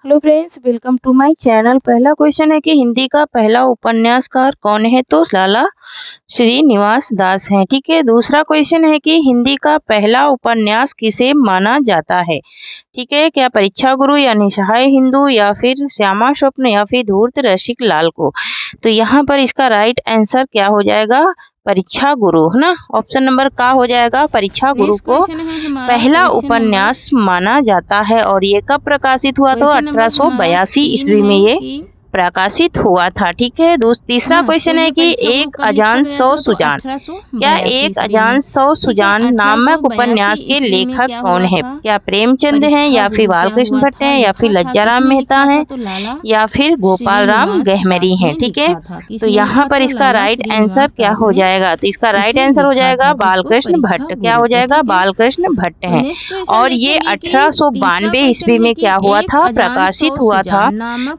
Hello friends, welcome to my channel. पहला question है कि हिंदी का पहला उपन्यासकार कौन है? तो लाला श्रीनिवास दास हैं। ठीक है। दूसरा क्वेश्चन है कि हिंदी का पहला उपन्यास किसे माना जाता है? ठीक है। क्या परीक्षा गुरु या निसहाय हिंदू या फिर श्यामा स्वप्न या फिर धूर्त रसिक लाल को? तो यहाँ पर इसका राइट आंसर क्या हो जाएगा? परीक्षा गुरु, है ना। ऑप्शन नंबर का हो जाएगा परीक्षा गुरु को पहला उपन्यास माना जाता है। और ये कब प्रकाशित हुआ? तो 1882 ईस्वी में ये प्रकाशित हुआ था। ठीक है। तीसरा क्वेश्चन है कि एक अजान सौ सुजान, क्या एक अजान सौ सुजान नामक उपन्यास के लेखक कौन है? क्या प्रेमचंद हैं या फिर बालकृष्ण भट्ट हैं या फिर लज्जाराम मेहता हैं या फिर गोपाल राम गहमरी हैं? ठीक है। तो यहाँ पर इसका राइट आंसर क्या हो जाएगा? तो इसका राइट आंसर हो जाएगा बालकृष्ण भट्ट। क्या हो जाएगा? बालकृष्ण भट्ट हैं। और ये 1892 ईस्वी में क्या हुआ था? प्रकाशित हुआ था।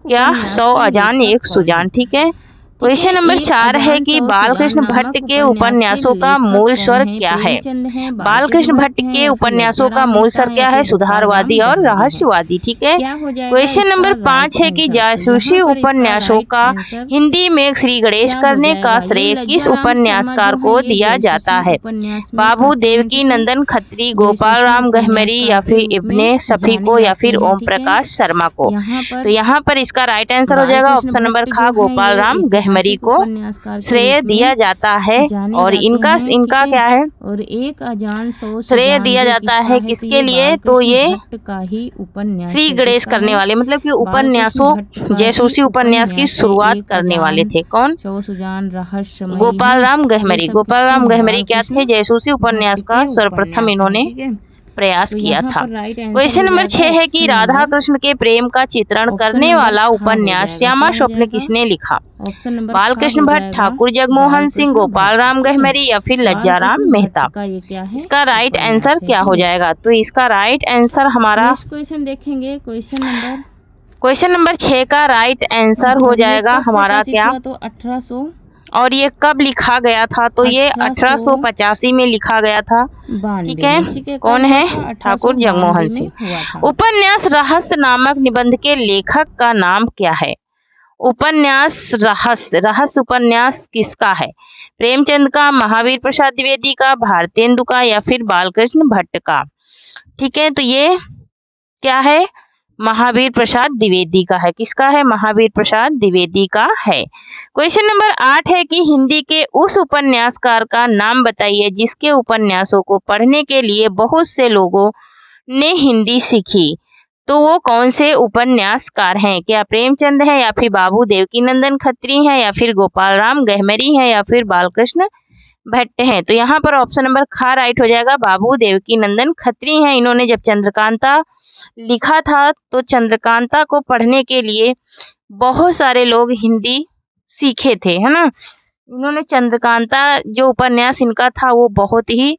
क्या? 100 अजान एक सुजान। ठीक है। क्वेश्चन नंबर 4 है कि बालकृष्ण भट्ट के उपन्यासों का मूल स्वर क्या है? बालकृष्ण भट्ट के उपन्यासों का मूल स्वर क्या है? सुधारवादी और रहस्यवादी। ठीक है। क्वेश्चन नंबर 5 है कि जासूसी उपन्यासों का हिंदी में श्री गणेश करने का श्रेय किस उपन्यासकार को दिया जाता है? बाबू देवकी नंदन खत्री, गोपाल राम गहमरी या फिर इब्ने सफी को या फिर ओम प्रकाश शर्मा को? तो यहाँ पर इसका राइट आंसर हो जाएगा ऑप्शन नंबर खा, गोपाल राम गहमरी को श्रेय दिया जाता है। और इनका क्या है? और एक अजान श्रेय दिया जाता है किसके लिए? तो ये श्री गणेश करने वाले, मतलब कि उपन्यासों जासूसी उपन्यास की शुरुआत करने वाले थे। कौन? गोपाल राम गहमरी। गोपाल राम गहमरी क्या थे? जासूसी उपन्यास का सर्वप्रथम इन्होंने प्रयास किया था। क्वेश्चन नंबर 6 है कि राधा कृष्ण के प्रेम का चित्रण करने वाला उपन्यास श्यामा स्वप्न किसने लिखा? बालकृष्ण भट्ट, ठाकुर जगमोहन सिंह, गोपाल राम गहमरी या फिर लज्जाराम मेहता? इसका राइट आंसर क्या हो जाएगा? तो इसका राइट आंसर हमारा क्वेश्चन देखेंगे। क्वेश्चन नंबर 6 का राइट आंसर हो जाएगा हमारा क्या? तो 1800। और ये कब लिखा गया था? तो ये 1885 में लिखा गया था। ठीक है। कौन है? ठाकुर जगमोहन सिंह। उपन्यास रहस्य नामक निबंध के लेखक का नाम क्या है? उपन्यास रहस्य उपन्यास किसका है? प्रेमचंद का, महावीर प्रसाद द्विवेदी का, भारतेंदु का या फिर बालकृष्ण भट्ट का? ठीक है। तो ये क्या है? महावीर प्रसाद द्विवेदी का है। किसका है? महावीर प्रसाद द्विवेदी का है। क्वेश्चन नंबर 8 है कि हिंदी के उस उपन्यासकार का नाम बताइए जिसके उपन्यासों को पढ़ने के लिए बहुत से लोगों ने हिंदी सीखी। तो वो कौन से उपन्यासकार हैं? क्या प्रेमचंद है या फिर बाबू देवकी नंदन खत्री हैं या फिर गोपाल राम गहमरी हैं या फिर बालकृष्ण भट्ट हैं? तो यहाँ पर ऑप्शन नंबर खा राइट हो जाएगा, बाबू देवकी नंदन खत्री हैं। इन्होंने जब चंद्रकांता लिखा था तो चंद्रकांता को पढ़ने के लिए बहुत सारे लोग हिंदी सीखे थे, है ना। इन्होंने चंद्रकांता जो उपन्यास इनका था वो बहुत ही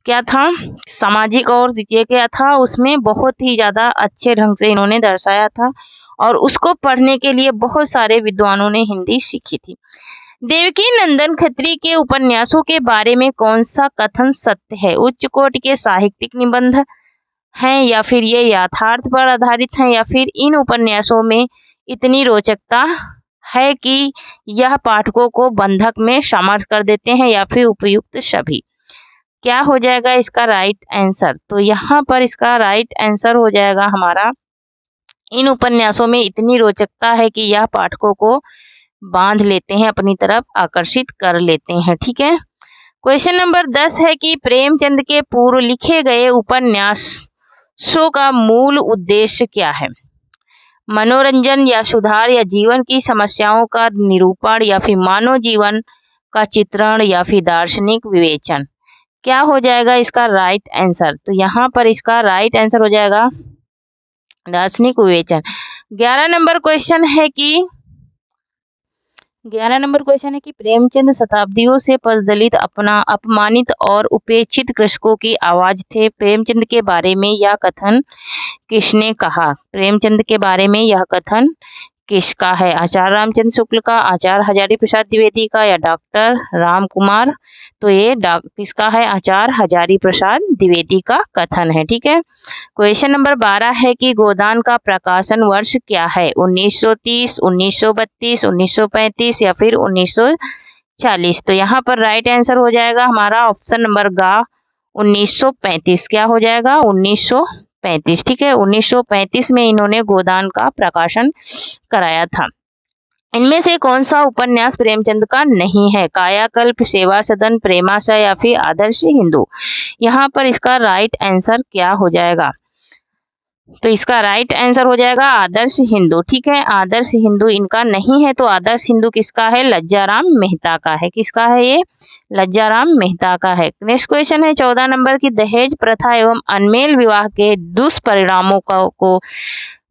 क्या था? सामाजिक और ये क्या था? उसमें बहुत ही ज्यादा अच्छे ढंग से इन्होंने दर्शाया था और उसको पढ़ने के लिए बहुत सारे विद्वानों ने हिंदी सीखी थी। देवकी नंदन खत्री के उपन्यासों के बारे में कौन सा कथन सत्य है? उच्च कोटि के साहित्यिक निबंध हैं या फिर ये यथार्थ पर आधारित हैं या फिर इन उपन्यासों में इतनी रोचकता है कि यह पाठकों को बंधक में समर्थ कर देते हैं या फिर उपयुक्त सभी? क्या हो जाएगा इसका राइट आंसर? तो यहाँ पर इसका राइट आंसर हो जाएगा हमारा, इन उपन्यासों में इतनी रोचकता है कि यह पाठकों को बांध लेते हैं, अपनी तरफ आकर्षित कर लेते हैं। ठीक है। क्वेश्चन नंबर 10 है कि प्रेमचंद के पूर्व लिखे गए उपन्यासों का मूल उद्देश्य क्या है? मनोरंजन या सुधार या जीवन की समस्याओं का निरूपण या फिर मानव जीवन का चित्रण या फिर दार्शनिक विवेचन? क्या हो जाएगा इसका राइट आंसर? तो यहाँ पर इसका राइट आंसर हो जाएगा दार्शनिक विवेचन। 11 नंबर क्वेश्चन है कि प्रेमचंद शताब्दियों से पददलित, अपमानित और उपेक्षित कृषकों की आवाज थे। प्रेमचंद के बारे में यह कथन किसने कहा? प्रेमचंद के बारे में यह कथन किसका है? आचार्य रामचंद्र शुक्ल का, आचार्य हजारी प्रसाद द्विवेदी का या डॉक्टर राम कुमार? तो ये किसका है? आचार्य हजारी प्रसाद द्विवेदी का कथन है। ठीक है। क्वेश्चन नंबर 12 है कि गोदान का प्रकाशन वर्ष क्या है? 1930, 1932, 1935 या फिर 1940? तो यहाँ पर राइट आंसर हो जाएगा हमारा ऑप्शन नंबर ग 1935। क्या हो जाएगा? 1935। ठीक है। 1935 में इन्होंने गोदान का प्रकाशन कराया था। इनमें से कौन सा उपन्यास प्रेमचंद का नहीं है? कायाकल्प, सेवा सदन, प्रेमाशय या फिर आदर्श हिंदू? यहाँ पर इसका राइट आंसर क्या हो जाएगा? तो इसका राइट आंसर हो जाएगा आदर्श हिंदू। ठीक है। आदर्श हिंदू इनका नहीं है। तो आदर्श हिंदू किसका है? लज्जाराम मेहता का है। किसका है ये? लज्जाराम मेहता का है। नेक्स्ट क्वेश्चन है 14 नंबर की दहेज प्रथा एवं अनमेल विवाह के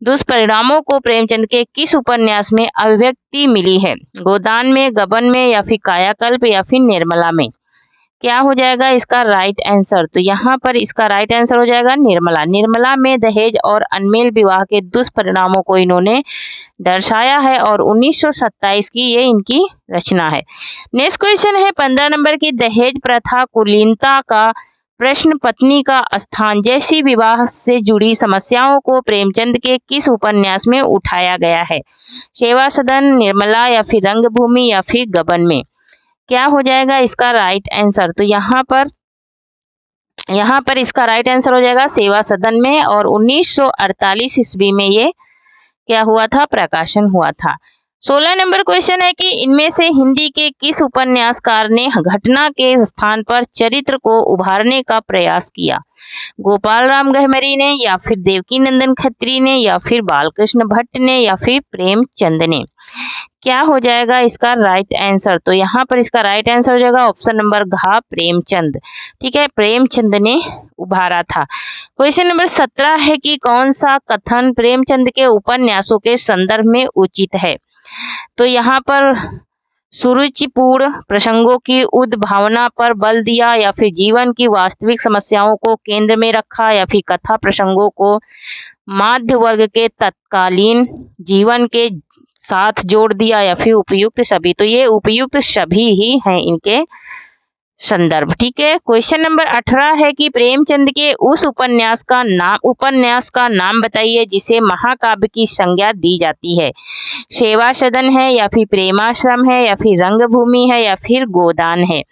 दुष्परिणामों को प्रेमचंद के किस उपन्यास में अभिव्यक्ति मिली है? गोदान में, गबन में या फिर कायाकल्प या फिर निर्मला में? क्या हो जाएगा इसका राइट आंसर? तो यहाँ पर इसका राइट आंसर हो जाएगा निर्मला। निर्मला में दहेज और अनमेल विवाह के दुष्परिणामों को इन्होंने दर्शाया है और 1927 की ये इनकी रचना है। नेक्स्ट क्वेश्चन है 15 नंबर की दहेज प्रथा, कुलीनता का प्रश्न, पत्नी का स्थान जैसी विवाह से जुड़ी समस्याओं को प्रेमचंद के किस उपन्यास में उठाया गया है? सेवा सदन, निर्मला या फिर रंगभूमि या फिर गबन में? क्या हो जाएगा इसका राइट आंसर? तो यहाँ पर इसका राइट आंसर हो जाएगा सेवा सदन में और 1948 ईस्वी में ये क्या हुआ था? प्रकाशन हुआ था। 16 नंबर क्वेश्चन है कि इनमें से हिंदी के किस उपन्यासकार ने घटना के स्थान पर चरित्र को उभारने का प्रयास किया? गोपाल राम गहमरी ने या फिर देवकी नंदन खत्री ने या फिर बालकृष्ण भट्ट ने या फिर प्रेमचंद ने? क्या हो जाएगा इसका राइट आंसर? तो यहाँ पर इसका राइट आंसर हो जाएगा ऑप्शन नंबर घ, प्रेमचंद। ठीक है। प्रेमचंद ने उभारा था। क्वेश्चन नंबर 17 है कि कौन सा कथन प्रेमचंद के उपन्यासों के संदर्भ में उचित है? तो यहाँ पर सुरुचिपूर्ण प्रसंगों की उद्भावना पर बल दिया या फिर जीवन की वास्तविक समस्याओं को केंद्र में रखा या फिर कथा प्रसंगों को मध्य वर्ग के तत्कालीन जीवन के साथ जोड़ दिया या फिर उपयुक्त सभी? तो ये उपयुक्त सभी ही हैं इनके संदर्भ। ठीक है। क्वेश्चन नंबर 18 है कि प्रेमचंद के उस उपन्यास का नाम बताइए जिसे महाकाव्य की संज्ञा दी जाती है। सेवा सदन है या फिर प्रेमाश्रम है या फिर रंगभूमि है या फिर गोदान है?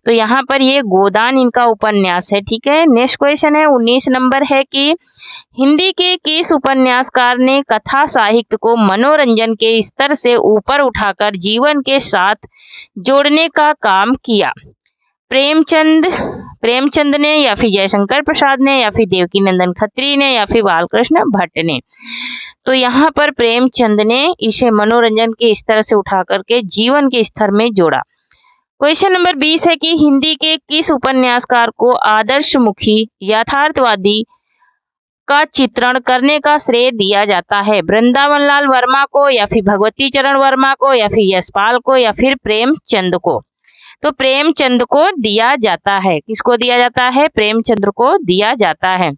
तो यहाँ पर ये गोदान इनका उपन्यास है। ठीक है। नेक्स्ट क्वेश्चन है 19 नंबर है कि हिंदी के किस उपन्यासकार ने कथा साहित्य को मनोरंजन के स्तर से ऊपर उठाकर जीवन के साथ जोड़ने का काम किया? प्रेमचंद ने या फिर जयशंकर प्रसाद ने या फिर देवकी नंदन खत्री ने या फिर बालकृष्ण भट्ट ने? तो यहाँ पर प्रेमचंद ने इसे मनोरंजन के स्तर से उठा करके जीवन के स्तर में जोड़ा। क्वेश्चन नंबर 20 है कि हिंदी के किस उपन्यासकार को आदर्शमुखी यथार्थवादी का चित्रण करने का श्रेय दिया जाता है? वृंदावन लाल वर्मा को या फिर भगवती चरण वर्मा को या फिर यशपाल को या फिर प्रेमचंद को? तो प्रेमचंद को दिया जाता है। किसको दिया जाता है? प्रेमचंद को दिया जाता है।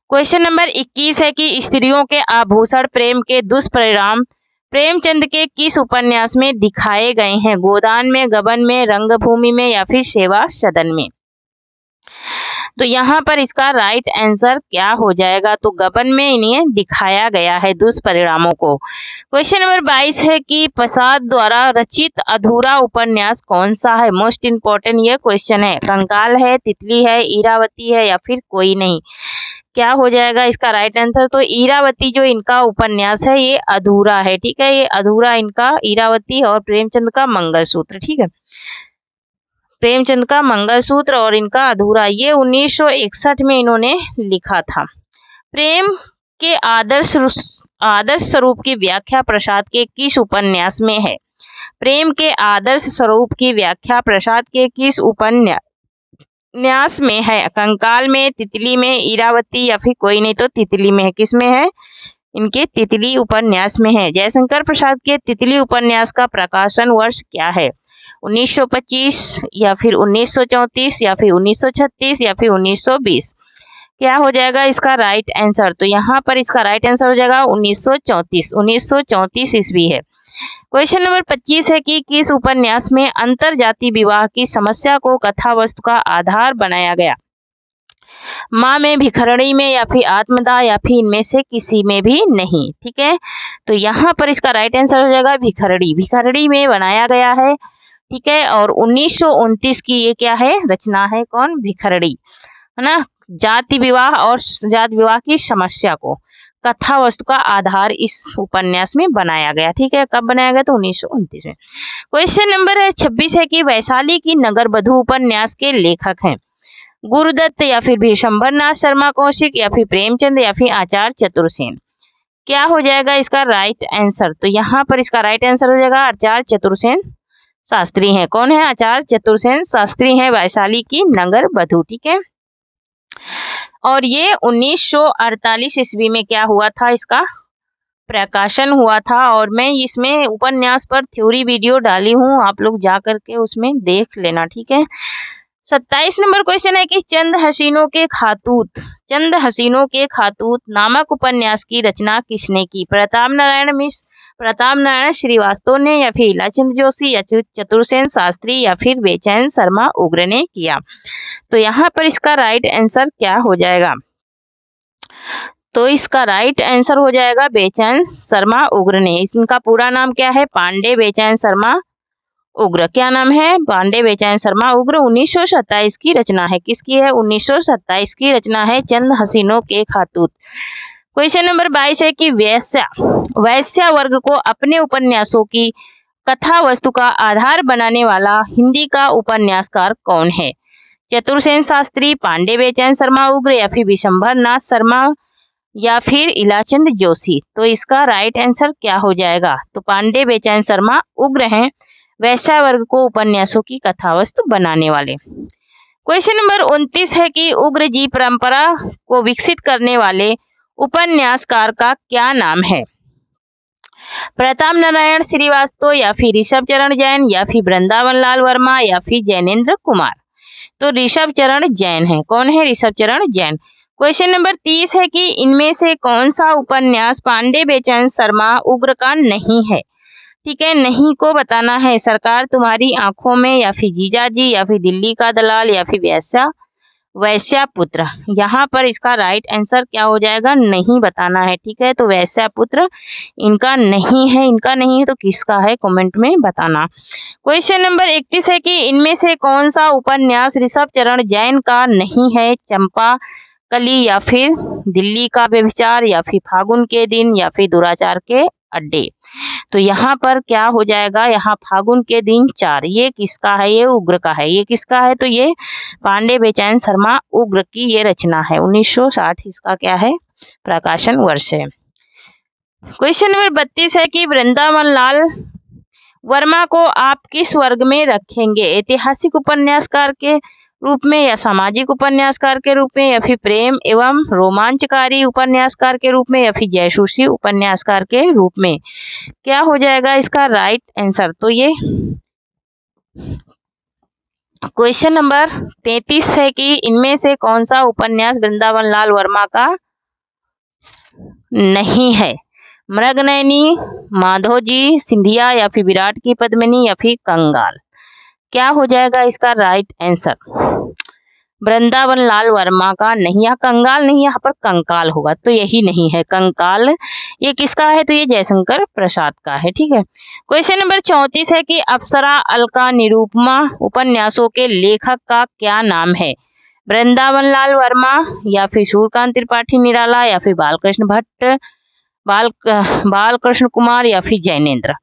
क्वेश्चन नंबर 21 है कि स्त्रियों के आभूषण प्रेम के दुष्परिणाम प्रेमचंद के किस उपन्यास में दिखाए गए हैं? गोदान में, गबन में, रंगभूमि में या फिर सेवा सदन में? तो यहाँ पर इसका राइट आंसर क्या हो जाएगा? तो गबन में इन्हें दिखाया गया है दुष्परिणामों को। क्वेश्चन नंबर 22 है कि प्रसाद द्वारा रचित अधूरा उपन्यास कौन सा है? मोस्ट इंपॉर्टेंट ये क्वेश्चन है। कंकाल है, तितली है, इरावती है या फिर कोई नहीं? क्या हो जाएगा इसका राइट आंसर? तो इरावती जो इनका उपन्यास है ये अधूरा है। ठीक है। ये अधूरा इनका इरावती और प्रेमचंद का मंगलसूत्र। ठीक है। प्रेमचंद का मंगलसूत्र और इनका अधूरा ये 1961 में इन्होंने लिखा था। प्रेम के आदर्श स्वरूप की व्याख्या प्रसाद के किस उपन्यास में है? प्रेम के आदर्श स्वरूप की व्याख्या प्रसाद के किस उपन्यास में है? कंकाल में, तितली में, इरावती या फिर कोई नहीं? तो तितली में है। किस में है? इनके तितली उपन्यास में है। जयशंकर प्रसाद के तितली उपन्यास का प्रकाशन वर्ष क्या है? 1925 या फिर 1934 या फिर 1936 या फिर 1920? क्या हो जाएगा इसका राइट आंसर? तो यहाँ पर इसका राइट आंसर हो जाएगा 1934 ईस्वी है। क्वेश्चन नंबर 25 है कि किस उपन्यास में अंतर जाति विवाह की समस्या को कथा वस्तु का आधार बनाया गया? माँ में, भिखरणी में, या फिर आत्मदाह, या फिर इनमें से किसी में भी नहीं। ठीक है, तो यहाँ पर इसका राइट आंसर हो जाएगा भिखरणी। भिखरणी में बनाया गया है। ठीक है, और 1929 की ये क्या है? रचना है। कौन? भिखरणी, है ना। जाति विवाह और जाति विवाह की समस्या को कथा वस्तु का आधार इस उपन्यास में बनाया गया। ठीक है, कब बनाया गया? तो 1929 में। क्वेश्चन नंबर 26 है कि वैशाली की नगर वधू उपन्यास के लेखक हैं गुरुदत्त, या फिर विशंभरनाथ शर्मा कौशिक, या फिर प्रेमचंद, या फिर आचार्य चतुर्सेन। क्या हो जाएगा इसका राइट आंसर? तो यहाँ पर इसका राइट आंसर हो जाएगा आचार्य चतुर्सेन शास्त्री हैं। कौन है? आचार्य चतुर्सेन शास्त्री हैं वैशाली की नगर वधू। ठीक है, और ये 1948 ईस्वी में क्या हुआ था? इसका प्रकाशन हुआ था। और मैं इसमें उपन्यास पर थ्योरी वीडियो डाली हूँ, आप लोग जा करके उसमें देख लेना। ठीक है, 27 नंबर क्वेश्चन है कि चंद हसीनों के खातूत नामक उपन्यास की रचना किसने की? प्रताप नारायण श्रीवास्तव ने, या फिर इलाचंद जोशी, या चतुर्सेन शास्त्री, या फिर बेचैन शर्मा उग्र ने किया। तो यहाँ पर इसका राइट आंसर क्या हो जाएगा? तो इसका राइट आंसर हो जाएगा बेचैन शर्मा उग्र ने। इनका पूरा नाम क्या है? पांडे बेचैन शर्मा उग्र। क्या नाम है? पांडे बेचैन शर्मा उग्र। 1927 की रचना है। किसकी है? 1927 की रचना है चंद हसीनों के खातूत। क्वेश्चन नंबर 22 है कि वैश्या वर्ग को अपने उपन्यासों की कथा वस्तु का आधार बनाने वाला हिंदी का उपन्यासकार कौन है? चतुर्सेन शास्त्री, पांडे बेचैन शर्मा उग्र, या फिर विशंभरनाथ शर्मा, या फिर इलाचंद जोशी। तो इसका राइट आंसर क्या हो जाएगा? तो पांडे बेचैन शर्मा उग्र हैं वैश्या वर्ग को उपन्यासों की कथा वस्तु बनाने वाले। क्वेश्चन नंबर 29 है कि उग्र जी परंपरा को विकसित करने वाले उपन्यासकार का क्या नाम है? प्रताप नारायण श्रीवास्तव, या फिर ऋषभ चरण जैन, या फिर वृंदावन लाल वर्मा, या फिर जैनेन्द्र कुमार। तो ऋषभ चरण जैन है। कौन है? ऋषभ चरण जैन। क्वेश्चन नंबर 30 है कि इनमें से कौन सा उपन्यास पांडे बेचैन शर्मा उग्र का नहीं है? ठीक है, नहीं को बताना है। सरकार तुम्हारी आंखों में, या फिर जीजाजी, या फिर दिल्ली का दलाल, या फिर वैश्या पुत्र। यहाँ पर इसका राइट आंसर क्या हो जाएगा? नहीं बताना है। ठीक है, तो वैश्या पुत्र इनका नहीं है। इनका नहीं है तो किसका है? कमेंट में बताना। क्वेश्चन नंबर 31 है कि इनमें से कौन सा उपन्यास ऋषभ चरण जैन का नहीं है? चंपा कली, या फिर दिल्ली का व्यभिचार, या फिर फागुन के दिन, या फिर दुराचार के अड्डे। तो यहाँ पर क्या हो जाएगा? यहाँ फागुन के दिन 4 ये किसका है? ये उग्र का है। ये किसका है? तो ये पांडे बेचैन शर्मा उग्र की ये रचना है। 1960 इसका क्या है? प्रकाशन वर्ष है। क्वेश्चन नंबर 32 है कि वृंदावन लाल वर्मा को आप किस वर्ग में रखेंगे? ऐतिहासिक उपन्यासकार के रूप में, या सामाजिक उपन्यासकार के रूप में, या फिर प्रेम एवं रोमांचकारी उपन्यासकार के रूप में, या फिर जयसूसी उपन्यासकार के रूप में। क्या हो जाएगा इसका राइट आंसर? तो ये क्वेश्चन नंबर 33 है कि इनमें से कौन सा उपन्यास वृंदावन लाल वर्मा का नहीं है? मृगनयनी, माधोजी सिंधिया, या फिर विराट की पद्मिनी, या फिर कंगाल। क्या हो जाएगा इसका राइट आंसर? वृंदावन लाल वर्मा का नहीं, यहाँ कंगाल नहीं, यहाँ पर कंकाल होगा। तो यही नहीं है कंकाल। ये किसका है? तो ये जयशंकर प्रसाद का है। ठीक है, क्वेश्चन नंबर 34 है कि अप्सरा, अलका, निरूपमा उपन्यासों के लेखक का क्या नाम है? वृंदावन लाल वर्मा, या फिर सूर्यकांत त्रिपाठी निराला, या फिर बालकृष्ण भट्ट, बालकृष्ण कुमार, या फिर जैनेन्द्र।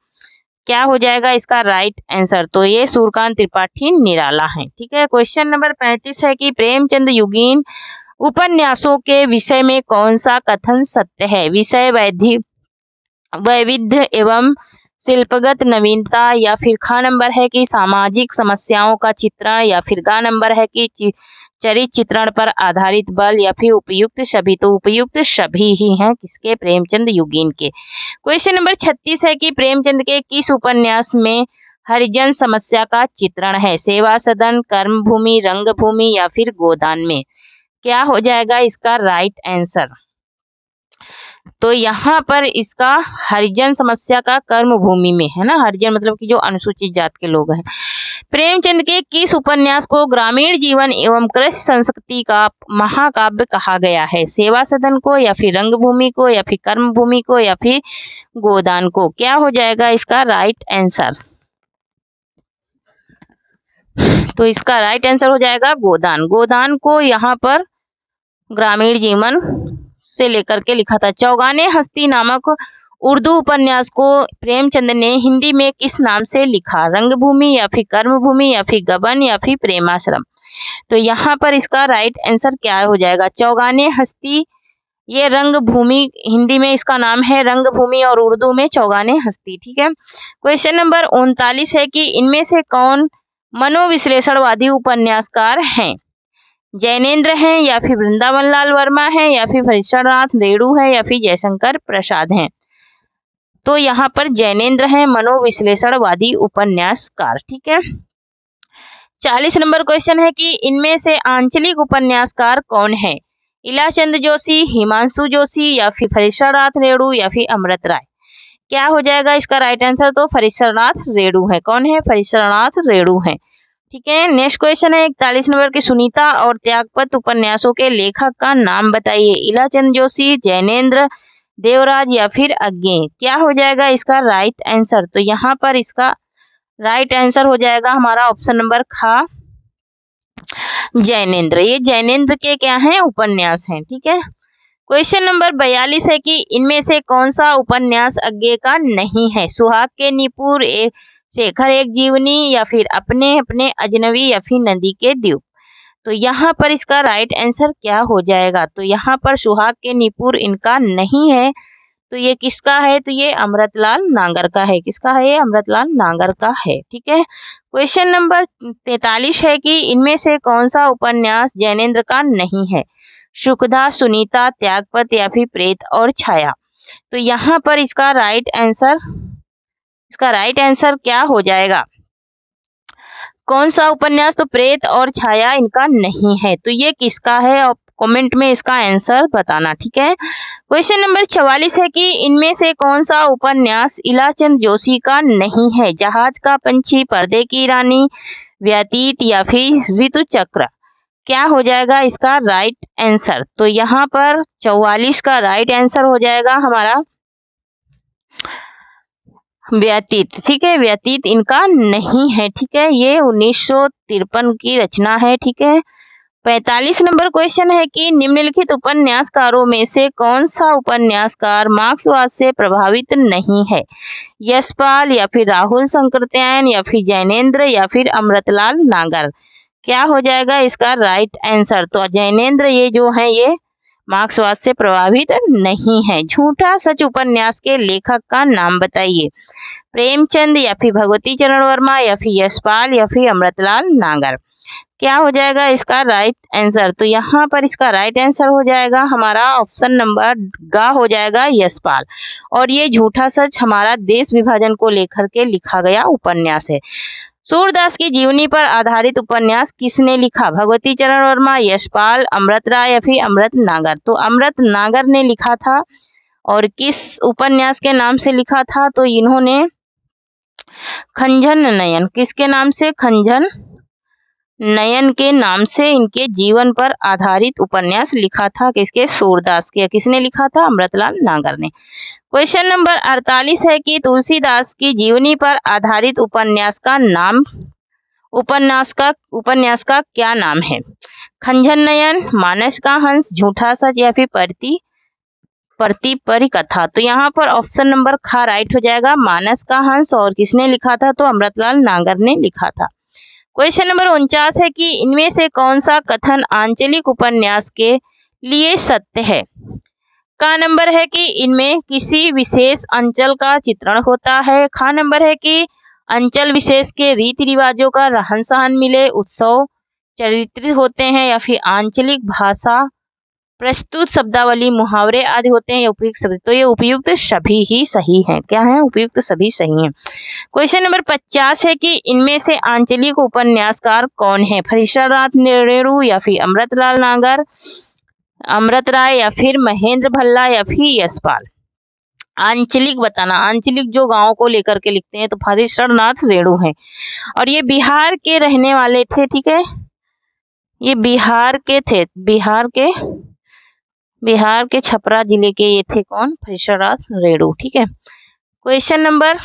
क्या हो जाएगा इसका राइट आंसर? तो ये सूर्यकांत त्रिपाठी निराला है। ठीक है, क्वेश्चन नंबर 35 है कि प्रेमचंद युगीन उपन्यासों के विषय में कौन सा कथन सत्य है? विषय वैविध्य एवं शिल्पगत नवीनता, या फिर ख नंबर है कि सामाजिक समस्याओं का चित्रण, या फिर ग नंबर है कि चरित्र चित्रण पर आधारित बल, या फिर उपयुक्त सभी। तो उपयुक्त सभी ही हैं किसके? प्रेमचंद युगीन के। क्वेश्चन नंबर 36 है कि प्रेमचंद के किस उपन्यास में हरिजन समस्या का चित्रण है? सेवा सदन, कर्मभूमि, रंगभूमि, या फिर गोदान में। क्या हो जाएगा इसका राइट आंसर? तो यहाँ पर इसका हरिजन समस्या का कर्म भूमि में है ना, हरिजन मतलब कि जो अनुसूचित जात के लोग हैं। प्रेमचंद के किस उपन्यास को ग्रामीण जीवन एवं कृषि संस्कृति का महाकाव्य कहा गया है? सेवा सदन को, या फिर रंगभूमि को, या फिर कर्म भूमि को, या फिर गोदान को? क्या हो जाएगा इसका राइट आंसर? तो इसका राइट आंसर हो जाएगा गोदान। गोदान को यहाँ पर ग्रामीण जीवन से लेकर के लिखा था। चौगाने हस्ती नामक उर्दू उपन्यास को प्रेमचंद ने हिंदी में किस नाम से लिखा? रंगभूमि, या फिर कर्मभूमि, या फिर गबन, या फिर प्रेमाश्रम? तो यहाँ पर इसका राइट आंसर क्या हो जाएगा? चौगाने हस्ती, ये रंगभूमि, हिंदी में इसका नाम है रंगभूमि और उर्दू में चौगाने हस्ती। ठीक है। क्वेश्चन नंबर 39 है कि इनमें से कौन मनोविश्लेषणवादी उपन्यासकार हैं? जैनेन्द्र हैं, या फिर वृंदावन लाल वर्मा हैं, या फिर हरीश्वरनाथ रेणु है, या फिर जयशंकर प्रसाद हैं? तो यहाँ पर जैनेन्द्र हैं मनोविश्लेषणवादी उपन्यासकार। ठीक है। 40 नंबर क्वेश्चन है कि इनमें से आंचलिक उपन्यासकार कौन है? इलाचंद जोशी, हिमांशु जोशी, या फिर हरीश्वरनाथ रेणु, या फिर अमृत राय? क्या हो जाएगा इसका राइट आंसर? तो हरीश्वरनाथ रेणु है। कौन है? हरीश्वरनाथ रेणु है। ठीक है। नेक्स्ट क्वेश्चन है 41 नंबर की, सुनीता और त्यागपत उपन्यासों के लेखक का नाम बताइए। इलाचंद जोशी, जैनेन्द्र, देवराज, या फिर अज्ञेय? क्या हो जाएगा इसका राइट आंसर? तो यहाँ पर इसका राइट आंसर हो जाएगा हमारा ऑप्शन नंबर खा, जैनेन्द्र। ये जैनेन्द्र के क्या हैं? उपन्यास हैं। ठीक है। क्वेश्चन नंबर 42 है कि इनमें से कौन सा उपन्यास अज्ञेय का नहीं है? सुहाग के निपुर, शेखर एक जीवनी, या फिर अपने अपने अजनबी, या फिर नदी के द्वीप? तो यहाँ पर इसका राइट आंसर क्या हो जाएगा? तो यहाँ पर सुहाग के निपुर इनका नहीं है। तो ये किसका है? तो ये अमृतलाल नागर का है। किसका है? ये अमृतलाल नागर का है। ठीक है। क्वेश्चन नंबर 43 है कि इनमें से कौन सा उपन्यास जैनेन्द्र का नहीं है? सुखदा, सुनीता, त्यागपत, या फिर प्रेत और छाया? तो यहाँ पर इसका राइट आंसर क्या हो जाएगा? कौन सा उपन्यास? तो प्रेत और छाया इनका नहीं है। तो ये किसका है? और कमेंट में इसका आंसर बताना। ठीक है। क्वेश्चन नंबर 44 है कि इनमें से कौन सा उपन्यास इलाचंद जोशी का नहीं है? जहाज का पंछी, पर्दे की रानी, व्यतीत, या फिर ऋतु चक्र? क्या हो जाएगा इसका राइट आंसर? तो यहाँ पर 44 का राइट आंसर हो जाएगा हमारा व्यतीत। ठीक है। व्यतीत इनका नहीं है। ठीक है। ये 1953 की रचना है। ठीक है। 45 नंबर क्वेश्चन है कि निम्नलिखित उपन्यासकारों में से कौन सा उपन्यासकार मार्क्सवाद से प्रभावित नहीं है? यशपाल, या फिर राहुल शंकरत्यायन, या फिर जैनेन्द्र, या फिर अमृतलाल नागर? क्या हो जाएगा इसका राइट आंसर? तो जैनेन्द्र ये जो है ये मार्क्सवाद से प्रभावित नहीं है। झूठा सच उपन्यास के लेखक का नाम बताइए। प्रेमचंद, या फिर भगवती चरण वर्मा, या फिर यशपाल, या फिर अमृतलाल नागर? क्या हो जाएगा इसका राइट आंसर? तो यहाँ पर इसका राइट आंसर हो जाएगा हमारा ऑप्शन नंबर ग हो जाएगा, यशपाल। और ये झूठा सच हमारा देश विभाजन को लेकर के लिखा गया उपन्यास है। सूरदास की जीवनी पर आधारित उपन्यास किसने लिखा? भगवती चरण वर्मा, यशपाल, अमृत राय, या फिर अमृत नागर? तो अमृत नागर ने लिखा था। और किस उपन्यास के नाम से लिखा था? तो इन्होंने खंजन नयन, किसके नाम से? खंजन नयन के नाम से इनके जीवन पर आधारित उपन्यास लिखा था। किसके? सूरदास के। किसने लिखा था? अमृतलाल नागर ने। क्वेश्चन नंबर 48 है कि तुलसीदास की जीवनी पर आधारित उपन्यास का क्या नाम है? खंजन नयन, मानस का हंस, झूठा सच, या फिर परिकथा? तो यहाँ पर ऑप्शन नंबर खा राइट हो जाएगा, मानस का हंस। और किसने लिखा था? तो अमृतलाल नागर ने लिखा था। क्वेश्चन नंबर 49 है कि इनमें से कौन सा कथन आंचलिक उपन्यास के लिए सत्य है? का नंबर है कि इनमें किसी विशेष अंचल का चित्रण होता है। खा नंबर है कि अंचल विशेष के रीति रिवाजों का रहन सहन मिले उत्सव चरित्रित होते हैं, या फिर आंचलिक भाषा प्रस्तुत शब्दावली, मुहावरे आदि होते हैं या उपयुक्त शब्द, तो ये उपयुक्त सभी ही सही हैं। क्या है? उपयुक्त सभी सही हैं। क्वेश्चन नंबर 50 है कि इनमें से आंचलिक उपन्यासकार कौन है? फरीसानाथ रेणु या फिर अमृतलाल नागर, अमृत राय या फिर महेंद्र भल्ला या फिर यशपाल। आंचलिक बताना, आंचलिक जो गांव को लेकर के लिखते हैं तो फरीसानाथ रेणु हैं और ये बिहार के रहने वाले थे। ठीक है, ये बिहार के थे, बिहार के छपरा जिले के ये थे। कौन? फरीसानाथ रेणु। ठीक है। क्वेश्चन नंबर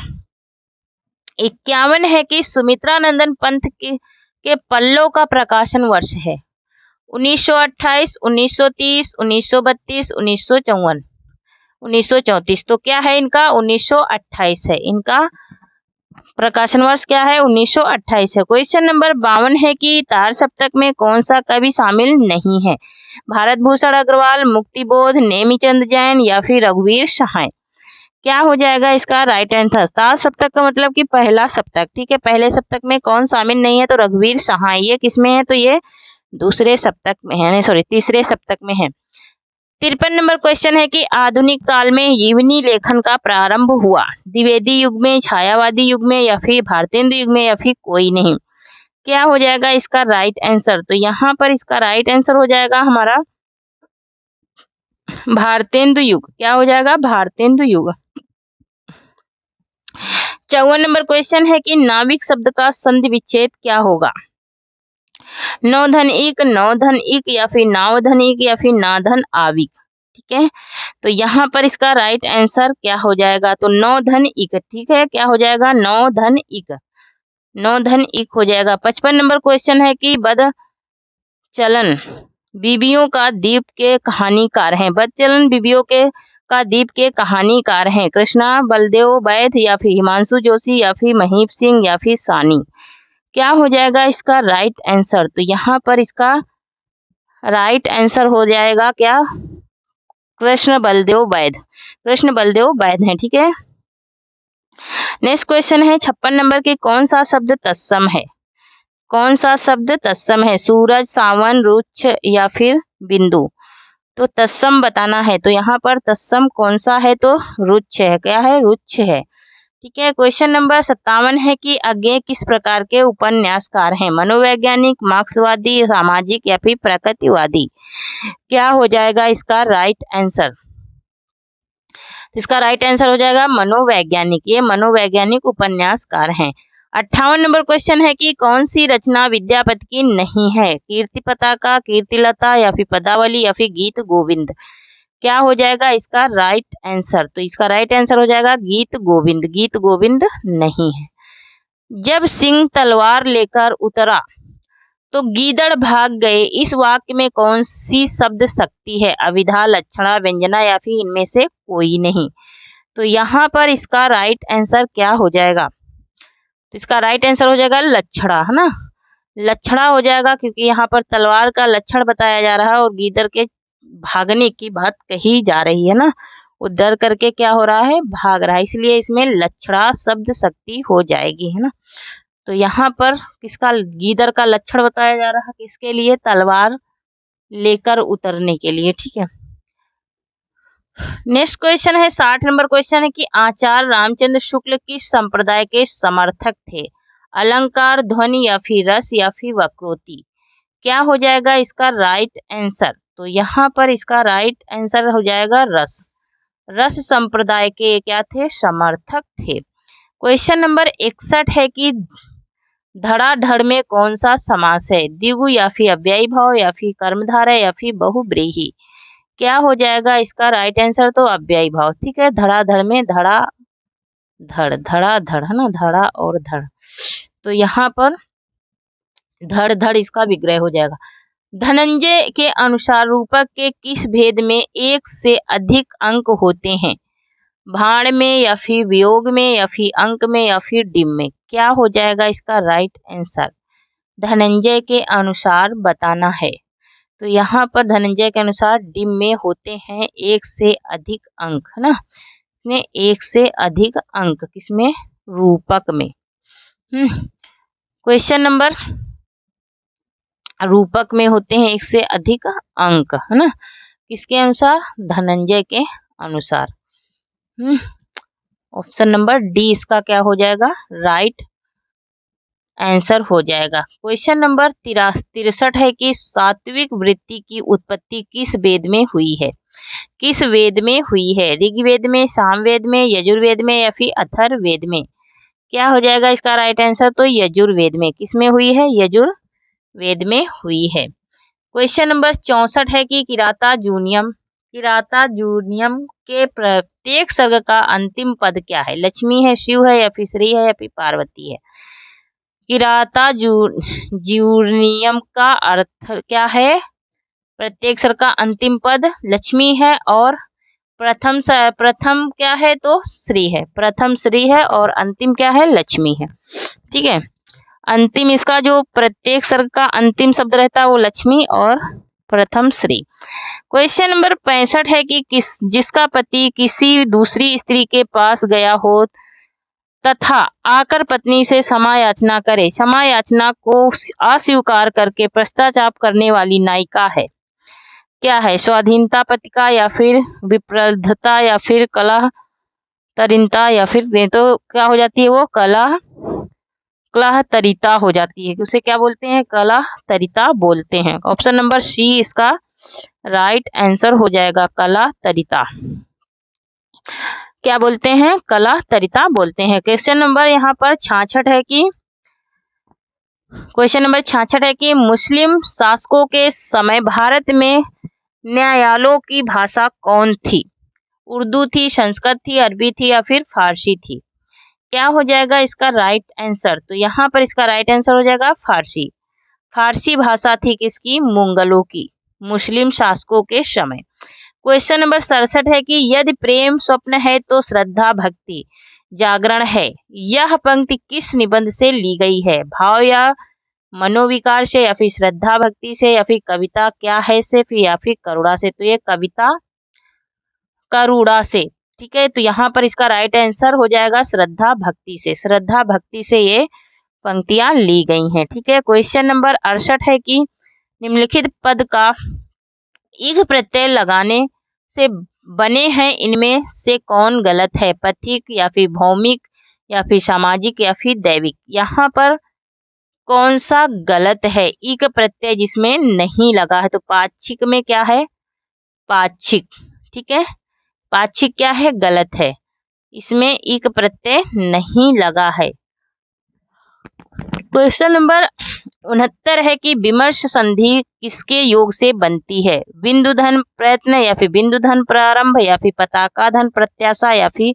51 है कि सुमित्रानंदन पंत के पल्लों का प्रकाशन वर्ष है 1928, 1930, 1932, 1954, 1934। तो क्या है इनका? 1928 है। इनका प्रकाशन वर्ष क्या है? 1928 है। क्वेश्चन नंबर 52 है कि तार सप्तक में कौन सा कवि शामिल नहीं है? भारत भूषण अग्रवाल, मुक्तिबोध, नेमीचंद जैन या फिर रघुवीर सहाय। क्या हो जाएगा इसका राइट आंसर? तार सप्तक का मतलब कि पहला सप्तक। ठीक है, पहले सप्तक में कौन शामिल नहीं है? तो रघुवीर सहाय। ये किसमें है? तो ये दूसरे सप्तक में है, नहीं सॉरी तीसरे सप्तक में है। 53 नंबर क्वेश्चन है कि आधुनिक काल में जीवनी लेखन का प्रारंभ हुआ द्विवेदी युग में, छायावादी युग में या फिर भारतेंदु युग में या फिर कोई नहीं। क्या हो जाएगा इसका राइट आंसर? तो यहाँ पर इसका राइट आंसर हो जाएगा हमारा भारतेंदु युग। क्या हो जाएगा? भारतेंदु युग। 54 नंबर क्वेश्चन है कि नाविक शब्द का संधि विच्छेद क्या होगा? नौधन इक, नौधन इक या फिर नावधन इक या फिर नाधन आविक। ठीक है, तो यहाँ पर इसका राइट आंसर क्या हो जाएगा? तो नौधन इक। ठीक है, क्या हो जाएगा? नौधन इक, नौधन इक हो जाएगा। 55 नंबर क्वेश्चन है कि बदचलन बीबियों का द्वीप के कहानीकार हैं। बदचलन बीबियों के का द्वीप के कहानीकार हैं कृष्णा बलदेव वैद या फिर हिमांशु जोशी या फिर महीप सिंह या फिर सानी। क्या हो जाएगा इसका राइट आंसर? तो यहाँ पर इसका राइट आंसर हो जाएगा क्या? कृष्ण बलदेव वैद, कृष्ण बलदेव वैद है। ठीक है। नेक्स्ट क्वेश्चन है 56 नंबर की कौन सा शब्द तत्सम है? कौन सा शब्द तत्सम है? सूरज, सावन, रुक्ष या फिर बिंदु। तो तत्सम बताना है, तो यहाँ पर तत्सम कौन सा है? तो रुक्ष है। क्या है? रुक्ष है। ठीक है। क्वेश्चन नंबर 57 है कि अज्ञेय किस प्रकार के उपन्यासकार हैं? मनोवैज्ञानिक, मार्क्सवादी, सामाजिक या फिर प्रकृतिवादी। क्या हो जाएगा इसका राइट आंसर? इसका राइट आंसर हो जाएगा मनोवैज्ञानिक। ये मनोवैज्ञानिक उपन्यासकार हैं। 58 नंबर क्वेश्चन है कि कौन सी रचना विद्यापति की नहीं है? कीर्ति पताका, कीर्तिलता या फिर पदावली या फिर गीत गोविंद। क्या हो जाएगा इसका राइट आंसर? तो इसका राइट आंसर हो जाएगा गीत गोविंद। गीत गोविंद नहीं है। जब सिंह तलवार लेकर उतरा तो गीदड़ भाग गए, इस वाक्य में कौन सी शब्द शक्ति है? अविधा, लक्षणा, व्यंजना या फिर इनमें से कोई नहीं। तो यहाँ पर इसका राइट आंसर क्या हो जाएगा? तो इसका राइट आंसर हो जाएगा लक्षणा, है ना? लक्षणा हो जाएगा क्योंकि यहाँ पर तलवार का लक्षण बताया जा रहा है और गीदड़ के भागने की बात कही जा रही है ना, वो डर करके क्या हो रहा है? भाग रहा है, इसलिए इसमें लक्षणा शब्द शक्ति हो जाएगी, है ना। तो यहाँ पर किसका? गीदड़ का लक्षण बताया जा रहा है, किसके लिए? तलवार लेकर उतरने के लिए। ठीक है। नेक्स्ट क्वेश्चन है 60 नंबर क्वेश्चन है कि आचार्य रामचंद्र शुक्ल किस संप्रदाय के समर्थक थे? अलंकार, ध्वनि या फिर रस या फिर वक्रोक्ति। क्या हो जाएगा इसका राइट आंसर? तो यहाँ पर इसका राइट आंसर हो जाएगा रस। रस संप्रदाय के क्या थे? समर्थक थे। क्वेश्चन नंबर 61 है कि धड़ाधड़ में कौन सा समास है? द्विगु या फिर अव्ययी भाव या फिर कर्मधारय या फिर बहुव्रीहि। क्या हो जाएगा इसका राइट आंसर? तो अव्ययी भाव। ठीक है। धड़ाधड़ में धड़ा धड़, धड़ाधड़, है ना, धड़ा और धड़, तो यहाँ पर धड़ धड़ इसका विग्रह हो जाएगा। धनंजय के अनुसार रूपक के किस भेद में एक से अधिक अंक होते हैं? भाण में या फिर वियोग में या फिर अंक में या फिर डिम में। क्या हो जाएगा इसका राइट आंसर? धनंजय के अनुसार बताना है, तो यहाँ पर धनंजय के अनुसार डिम में होते हैं एक से अधिक अंक, है ना, इसमें एक से अधिक अंक किसमें? रूपक में। क्वेश्चन नंबर रूपक में होते हैं एक से अधिक अंक, है ना। किसके अनुसार? धनंजय के अनुसार। ऑप्शन नंबर डी इसका क्या हो जाएगा? राइट आंसर हो जाएगा। क्वेश्चन नंबर 63 है कि सात्विक वृत्ति की उत्पत्ति किस वेद में हुई है? किस वेद में हुई है? ऋग्वेद में, सामवेद में, यजुर्वेद में या फिर अथर्ववेद में? क्या हो जाएगा इसका राइट आंसर? तो यजुर्वेद में। किस में हुई है? यजुर्वेद में हुई है। क्वेश्चन नंबर 64 है कि किराता जूनियम के प्रत्येक सर्ग का अंतिम पद क्या है? लक्ष्मी है, शिव है या फिर श्री है या फिर पार्वती है? किराता जूनियम का अर्थ क्या है? प्रत्येक सर्ग का अंतिम पद लक्ष्मी है और प्रथम क्या है? तो श्री है। प्रथम श्री है और अंतिम क्या है? लक्ष्मी है। ठीक है, अंतिम इसका जो प्रत्येक सर्ग का अंतिम शब्द रहता है वो लक्ष्मी और प्रथम श्री। क्वेश्चन नंबर 65 है कि जिसका पति किसी दूसरी स्त्री के पास गया हो तथा आकर पत्नी से क्षमा याचना करे, क्षमा याचना को अस्वीकार करके पश्चाताप करने वाली नायिका है, क्या है? स्वाधीनता पतिका या फिर विप्रलब्धता या फिर कलह तरिता या फिर तो क्या हो जाती है वो? कलह तरिता हो जाती है। उसे क्या बोलते हैं? कलह तरिता बोलते हैं। ऑप्शन नंबर सी इसका राइट आंसर हो जाएगा। कलह तरिता क्या बोलते हैं? कलह तरिता बोलते हैं। क्वेश्चन नंबर यहाँ पर 66 है कि मुस्लिम शासकों के समय भारत में न्यायालयों की भाषा कौन थी? उर्दू थी, संस्कृत थी, अरबी थी या फिर फारसी थी? क्या हो जाएगा इसका राइट आंसर? तो यहाँ पर इसका राइट आंसर हो जाएगा फारसी। फारसी भाषा थी किसकी? मुगलों की, मुस्लिम शासकों के समय। क्वेश्चन नंबर 67 है कि यदि प्रेम स्वप्न है तो श्रद्धा भक्ति जागरण है, यह पंक्ति किस निबंध से ली गई है? भाव या मनोविकार से या फिर श्रद्धा भक्ति से या फिर कविता क्या है से फिर या फिर करुणा से? तो ये कविता करुणा से। ठीक है, तो यहाँ पर इसका राइट आंसर हो जाएगा श्रद्धा भक्ति से। श्रद्धा भक्ति से ये पंक्तियां ली गई हैं। ठीक है, क्वेश्चन नंबर 68 है कि निम्नलिखित पद का ईग प्रत्यय लगाने से बने हैं इनमें से कौन गलत है? पथिक या फिर भौमिक या फिर सामाजिक या फिर दैविक? यहाँ पर कौन सा गलत है? ईक प्रत्यय जिसमें नहीं लगा है। तो पाक्षिक में क्या है? पाक्षिक। ठीक है, पाक्षिक क्या है? गलत है, इसमें ईक प्रत्यय नहीं लगा है। क्वेश्चन नंबर 69 है कि विमर्श संधि किसके योग से बनती है? बिंदु धन प्रयत्न या फिर बिंदु धन प्रारंभ या फिर पताका धन प्रत्याशा या फिर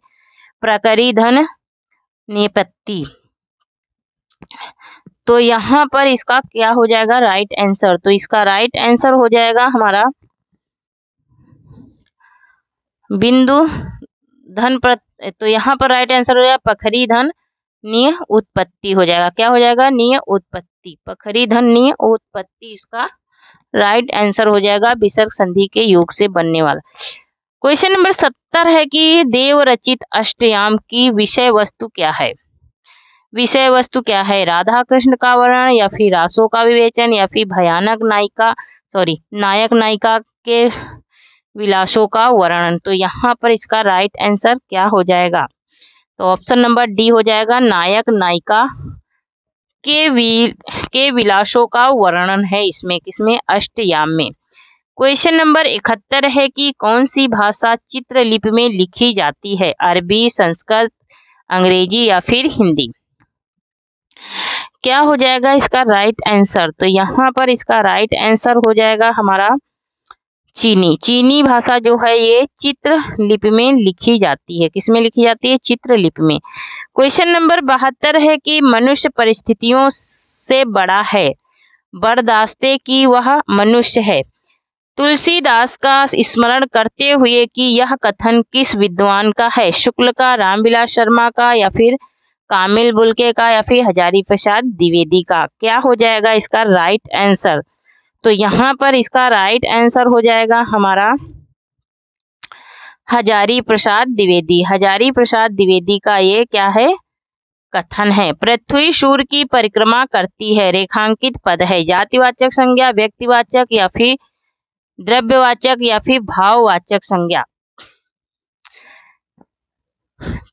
प्रकरी धन निपत्ति? तो यहाँ पर इसका क्या हो जाएगा राइट आंसर? तो इसका राइट आंसर हो जाएगा हमारा बिंदु धन तो यहाँ पर राइट आंसर हो जाएगा पखरी धन निय उत्पत्ति हो जाएगा। क्या हो जाएगा? निय उत्पत्ति। पखरी धन निय उत्पत्ति इसका राइट आंसर हो जाएगा, विसर्ग संधि के योग से बनने वाला। क्वेश्चन नंबर 70 है कि देव रचित अष्टयाम की विषय वस्तु क्या है? विषय वस्तु क्या है? राधा कृष्ण का वर्णन या फिर रासों का विवेचन या फिर नायक नायिका के विलासों का वर्णन? तो यहाँ पर इसका राइट आंसर क्या हो जाएगा? तो ऑप्शन नंबर डी हो जाएगा, नायक नायिका के विलासों का वर्णन है इसमें। किसमें? अष्टयाम में। क्वेश्चन नंबर 71 है कि कौन सी भाषा चित्रलिपि में लिखी जाती है? अरबी, संस्कृत, अंग्रेजी या फिर हिंदी? क्या हो जाएगा इसका राइट आंसर? तो यहाँ पर इसका राइट आंसर हो जाएगा हमारा चीनी भाषा जो है ये चित्रलिपि में लिखी जाती है। किसमें लिखी जाती है? चित्रलिपि में। क्वेश्चन नंबर 72 है कि मनुष्य परिस्थितियों से बड़ा है, बर्दाश्ते की वह मनुष्य है। तुलसीदास का स्मरण करते हुए कि यह कथन किस विद्वान का है? शुक्ल का, रामविलास शर्मा का या फिर कामिल बुल्के का या फिर हजारी प्रसाद द्विवेदी का? क्या हो जाएगा इसका राइट आंसर? तो यहाँ पर इसका राइट आंसर हो जाएगा हमारा हजारी प्रसाद द्विवेदी। हजारी प्रसाद द्विवेदी का ये क्या है? कथन है। पृथ्वी सूर्य की परिक्रमा करती है, रेखांकित पद है, जातिवाचक संज्ञा, व्यक्तिवाचक या फिर द्रव्यवाचक या फिर भाववाचक संज्ञा।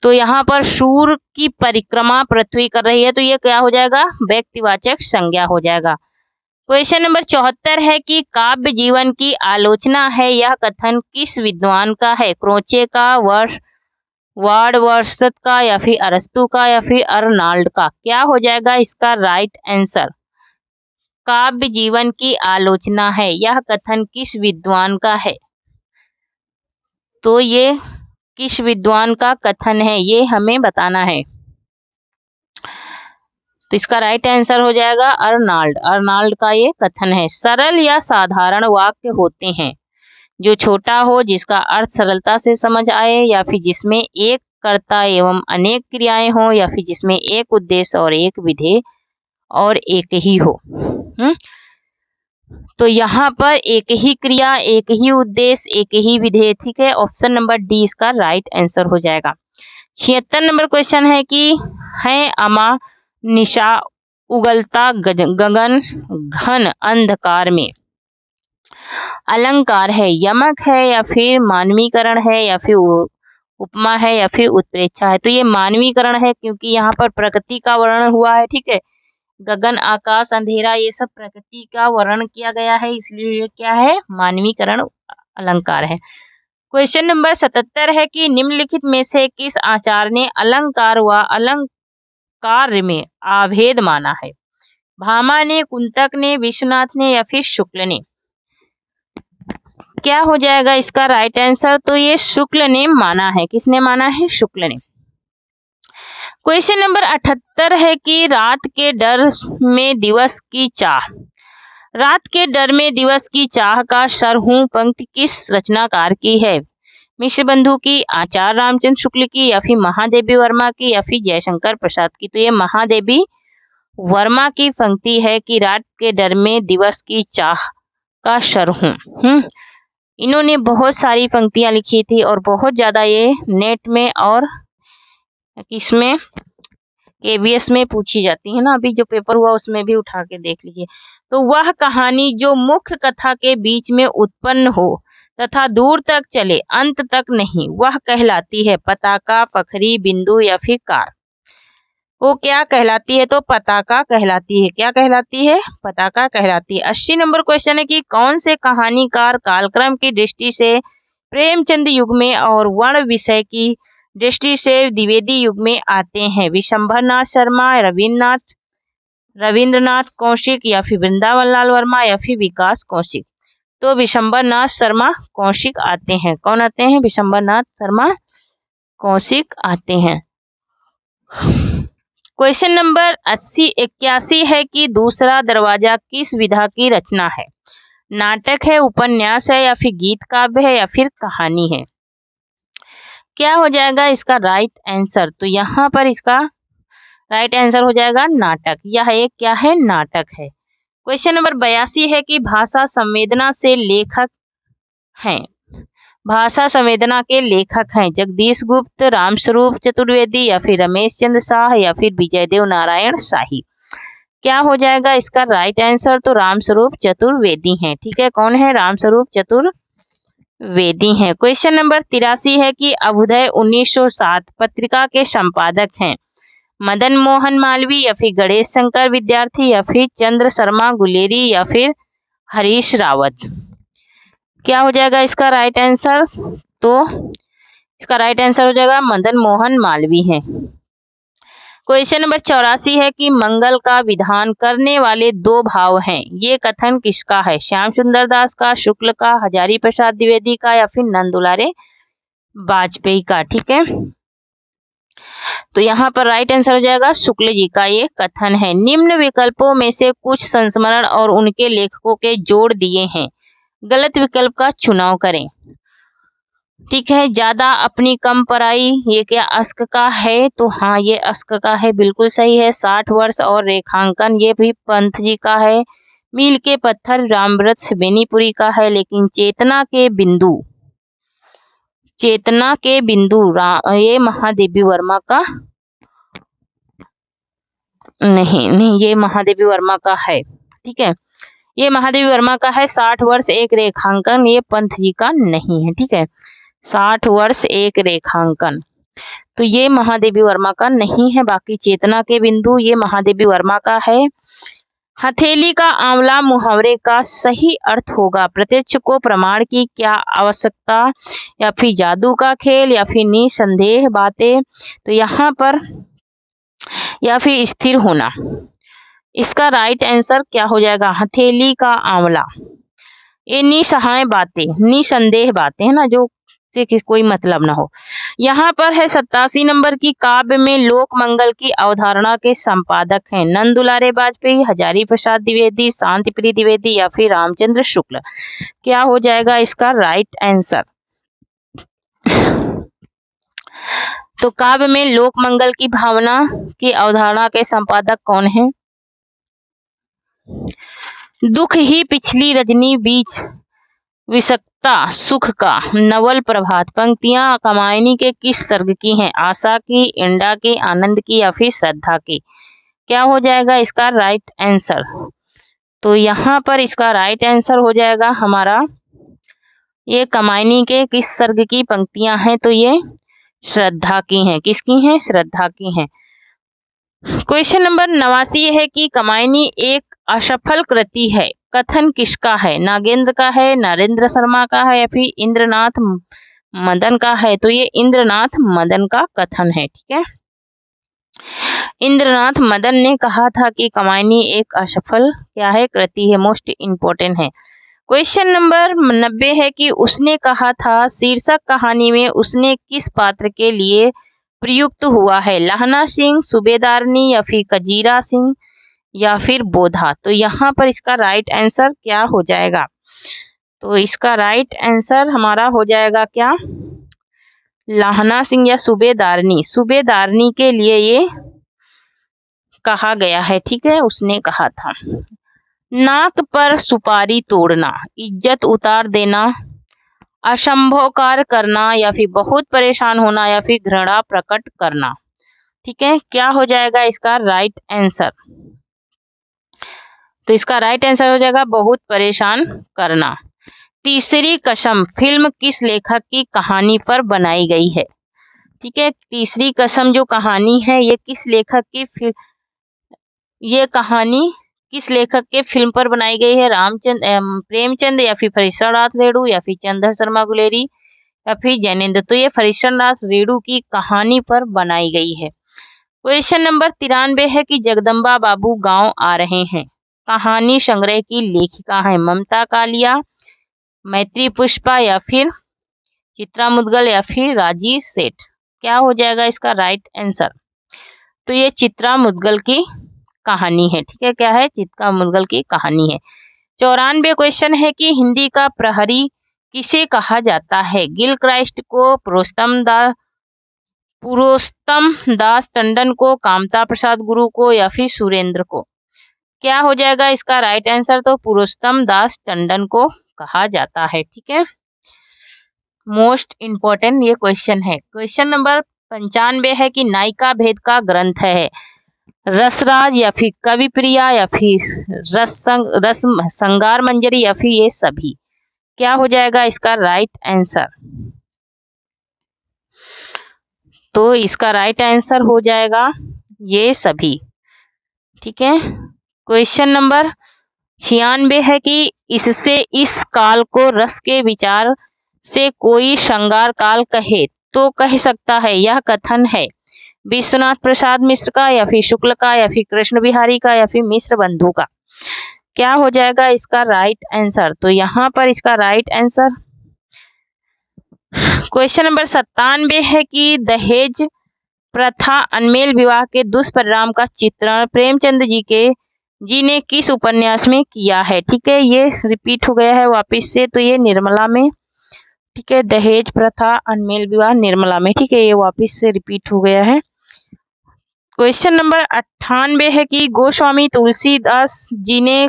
तो यहाँ पर सूर्य की परिक्रमा पृथ्वी कर रही है, तो ये क्या हो जाएगा, व्यक्तिवाचक संज्ञा हो जाएगा। क्वेश्चन नंबर 74 है कि काव्य जीवन की आलोचना है, यह कथन किस विद्वान का है, क्रोचे का, वर्ड्सवर्थ का, या फिर अरस्तु का, या फिर अर्नाल्ड का। क्या हो जाएगा इसका राइट आंसर, काव्य जीवन की आलोचना है, यह कथन किस विद्वान का है। तो ये किस विद्वान का कथन है ये हमें बताना है। तो इसका राइट आंसर हो जाएगा अर्नाल्ड का ये कथन है। सरल या साधारण वाक्य होते हैं जो छोटा हो, जिसका अर्थ सरलता से समझ आए, या फिर जिसमें एक कर्ता एवं अनेक क्रियाएं हो, या फिर जिसमें एक उद्देश्य और एक विधेय और एक ही हो। तो यहाँ पर एक ही क्रिया, एक ही उद्देश्य, एक ही विधेय, ठीक है। ऑप्शन नंबर डी इसका राइट आंसर हो जाएगा। 76 नंबर क्वेश्चन है कि है अमा निशा उगलता गगन घन अंधकार में अलंकार है, यमक है, या फिर मानवीकरण है, या फिर उपमा है, या फिर उत्प्रेक्षा है। तो ये मानवीकरण है, क्योंकि यहाँ पर प्रकृति का वर्णन हुआ है, ठीक है। गगन, आकाश, अंधेरा, ये सब प्रकृति का वर्णन किया गया है, इसलिए ये क्या है, मानवीकरण अलंकार है। क्वेश्चन नंबर 77 है कि निम्नलिखित में से किस आचार्य ने अलंकार व अलंकार में आभेद माना है, भामा ने, कुंतक ने, विश्वनाथ ने, या फिर शुक्ल ने। क्या हो जाएगा इसका राइट आंसर, तो ये शुक्ल ने माना है। किसने माना है, शुक्ल ने। क्वेश्चन नंबर 78 है कि रात के डर में दिवस की चाह, रात के डर में दिवस की चाह का सरहूं पंक्ति किस रचनाकार की है, मिश्र बंधु की, आचार्य रामचंद्र शुक्ल की, या फिर महादेवी वर्मा की, या फिर जयशंकर प्रसाद की। तो ये महादेवी वर्मा की पंक्ति है कि रात के डर में दिवस की चाह का सरहूं। इन्होंने बहुत सारी पंक्तियां लिखी थी और बहुत ज्यादा ये नेट में और किसमें केवीएस में पूछी जाती है ना, अभी जो पेपर हुआ उसमें भी उठा के देख लीजिए। तो वह कहानी जो मुख्य कथा के बीच में उत्पन्न हो तथा दूर तक चले, अंत तक नहीं, वह कहलाती है पताका, पखरी, बिंदु, या फिर कार। वो क्या कहलाती है, तो पताका कहलाती है। क्या कहलाती है, पताका कहलाती है। 80 नंबर क्वेश्चन है कि कौन से कहानीकार कालक्रम की दृष्टि से प्रेमचंद युग में और वर्ण विषय की दृष्टि से द्विवेदी युग में आते हैं, विशंभरनाथ शर्मा, रविंद्रनाथ कौशिक, या फिर वृंदावन लाल वर्मा, या फिर विकास कौशिक। तो विशंभरनाथ शर्मा कौशिक आते हैं। कौन आते हैं, विशंभरनाथ शर्मा कौशिक आते हैं। क्वेश्चन नंबर 81 है कि दूसरा दरवाजा किस विधा की रचना है, नाटक है, उपन्यास है, या फिर गीत काव्य है, या फिर कहानी है। क्या हो जाएगा इसका राइट आंसर, तो यहाँ पर इसका राइट आंसर हो जाएगा नाटक। यह एक क्या है, नाटक है। क्वेश्चन नंबर 82 है कि भाषा संवेदना से लेखक हैं, भाषा संवेदना के लेखक हैं जगदीश गुप्त, रामस्वरूप चतुर्वेदी, या फिर रमेश चंद्र शाह, या फिर विजयदेव नारायण शाही। क्या हो जाएगा इसका राइट आंसर, तो रामस्वरूप चतुर्वेदी हैं, ठीक है। कौन है, रामस्वरूप चतुर्वेदी हैं। क्वेश्चन नंबर 83 है कि अभ्युदय 1907 पत्रिका के संपादक हैं मदन मोहन मालवीय, या फिर गणेश शंकर विद्यार्थी, या फिर चंद्र शर्मा गुलेरी, या फिर हरीश रावत। क्या हो जाएगा इसका राइट आंसर, तो इसका राइट आंसर हो जाएगा मदन मोहन मालवीय है। क्वेश्चन नंबर 84 है कि मंगल का विधान करने वाले दो भाव हैं, ये कथन किसका है, श्याम सुंदर दास का, शुक्ल का, हजारी प्रसाद द्विवेदी का, या फिर नंदुलारे वाजपेयी का, ठीक है। तो यहाँ पर राइट आंसर हो जाएगा शुक्ल जी का ये कथन है। निम्न विकल्पों में से कुछ संस्मरण और उनके लेखकों के जोड़ दिए हैं, गलत विकल्प का चुनाव करें, ठीक है। ज्यादा अपनी कम पराई, ये क्या अस्क का है, तो हाँ ये अस्क का है, बिल्कुल सही है। 60 वर्ष और रेखांकन, ये भी पंत जी का है। मील के पत्थर रामव्रत बेनीपुरी का है। लेकिन चेतना के बिंदु ये महादेवी वर्मा का नहीं, ये महादेवी वर्मा का है, ठीक है। ये महादेवी वर्मा का है। 60 वर्ष एक रेखांकन, ये पंत जी का नहीं है। ठीक है, 60 वर्ष एक रेखांकन तो ये महादेवी वर्मा का नहीं है। बाकी चेतना के बिंदु ये महादेवी वर्मा का है। हथेली का आंवला मुहावरे का सही अर्थ होगा प्रत्यक्ष को प्रमाण की क्या आवश्यकता, या फिर जादू का खेल, या फिर निसंदेह बातें। तो यहाँ पर या फिर स्थिर होना। इसका राइट आंसर क्या हो जाएगा? हथेली का आंवला। ये निसहाय बातें, निसंदेह बातें है ना, जो से कोई मतलब ना हो। यहाँ पर है 87 नंबर की, काव्य में लोक मंगल की अवधारणा के संपादक हैं नंद दुलारे वाजपेयी, हजारी प्रसाद द्विवेदी, शांति प्रिय द्विवेदी, या फिर रामचंद्र शुक्ल। क्या हो जाएगा इसका राइट आंसर? तो काव्य में लोक मंगल की भावना की अवधारणा के संपादक कौन है? दुख ही पिछली रजनी बीच विषक्ता सुख का नवल प्रभात। पंक्तियां कामायनी के किस सर्ग की हैं? आशा की, इंडा की, आनंद की, या फिर श्रद्धा की। क्या हो जाएगा इसका राइट आंसर? तो यहाँ पर इसका राइट आंसर हो जाएगा हमारा, ये कामायनी के किस सर्ग की पंक्तियां हैं? तो ये श्रद्धा की हैं। किसकी हैं? श्रद्धा की हैं। क्वेश्चन नंबर 89 है कि कामायनी एक असफल कृति है, कथन किसका है? नागेंद्र का है, नरेंद्र शर्मा का है, या फिर इंद्रनाथ मदन का है? तो ये इंद्रनाथ मदन का कथन है। ठीक है, इंद्रनाथ मदन ने कहा था कि कामायनी एक असफल क्या है? कृति है। मोस्ट इंपोर्टेंट है। क्वेश्चन नंबर 90 है कि उसने कहा था शीर्षक कहानी में उसने किस पात्र के लिए प्रयुक्त हुआ है? लहना सिंह, सूबेदारनी, या फिर कजीरा सिंह, या फिर बोधा। तो यहाँ पर इसका राइट आंसर क्या हो जाएगा? तो इसका राइट आंसर हमारा हो जाएगा क्या? लहना सिंह या सूबेदारनी। सूबेदारनी के लिए ये कहा गया है। ठीक है, उसने कहा था। नाक पर सुपारी तोड़ना, इज्जत उतार देना, असंभव कार्य करना, या फिर बहुत परेशान होना, या फिर घृणा प्रकट करना। ठीक है, क्या हो जाएगा इसका राइट आंसर? तो इसका राइट आंसर हो जाएगा बहुत परेशान करना। तीसरी कसम फिल्म किस लेखक की कहानी पर बनाई गई है? ठीक है, तीसरी कसम जो कहानी है ये किस लेखक की ये कहानी किस लेखक के फिल्म पर बनाई गई है? प्रेमचंद, या फिर फरीश्वरनाथ रेणु, या फिर चंद्र शर्मा गुलेरी, या फिर जैनेन्द्र। तो ये फरीश्वरनाथ रेणु की कहानी पर बनाई गई है। क्वेश्चन नंबर 93 है कि जगदम्बा बाबू गांव आ रहे हैं कहानी संग्रह की लेखिका है ममता कालिया, मैत्री पुष्पा, या फिर चित्रा मुदगल, या फिर राजीव सेठ। क्या हो जाएगा इसका राइट आंसर? तो ये चित्रा मुदगल की कहानी है। ठीक है, क्या है? चित्रा मुदगल की कहानी है। 94 क्वेश्चन है कि हिंदी का प्रहरी किसे कहा जाता है? गिल क्राइस्ट को, पुरुषोत्तम दास टंडन को, कामता प्रसाद गुरु को, या फिर सुरेंद्र को। क्या हो जाएगा इसका राइट आंसर? तो पुरुषोत्तम दास टंडन को कहा जाता है। ठीक है, मोस्ट इंपोर्टेंट ये क्वेश्चन है। क्वेश्चन नंबर 95 है कि नायिका भेद का ग्रंथ है रसराज, या फिर कवि प्रिया, या फिर रस संगार मंजरी, या फिर ये सभी। क्या हो जाएगा इसका राइट आंसर? तो इसका राइट आंसर हो जाएगा ये सभी। ठीक है, क्वेश्चन नंबर 96 है कि इससे इस काल को रस के विचार से कोई श्रृंगार काल कहे तो कह सकता है। यह कथन है विश्वनाथ प्रसाद मिश्र का, या फिर शुक्ल का, या फिर कृष्ण बिहारी का, या फिर मिश्र बंधु का। क्या हो जाएगा इसका राइट आंसर? तो यहाँ पर इसका राइट आंसर क्वेश्चन नंबर 97 है कि दहेज प्रथा अनमेल विवाह के दुष्परिणाम का चित्रण प्रेमचंद जी ने किस उपन्यास में किया है? ठीक है, ये रिपीट हो गया है वापस से, तो ये निर्मला में। ठीक है, दहेज प्रथा अनमेल विवाह निर्मला में। ठीक है, ये वापस से रिपीट हो गया है। क्वेश्चन नंबर 98 है कि गोस्वामी तुलसीदास जी ने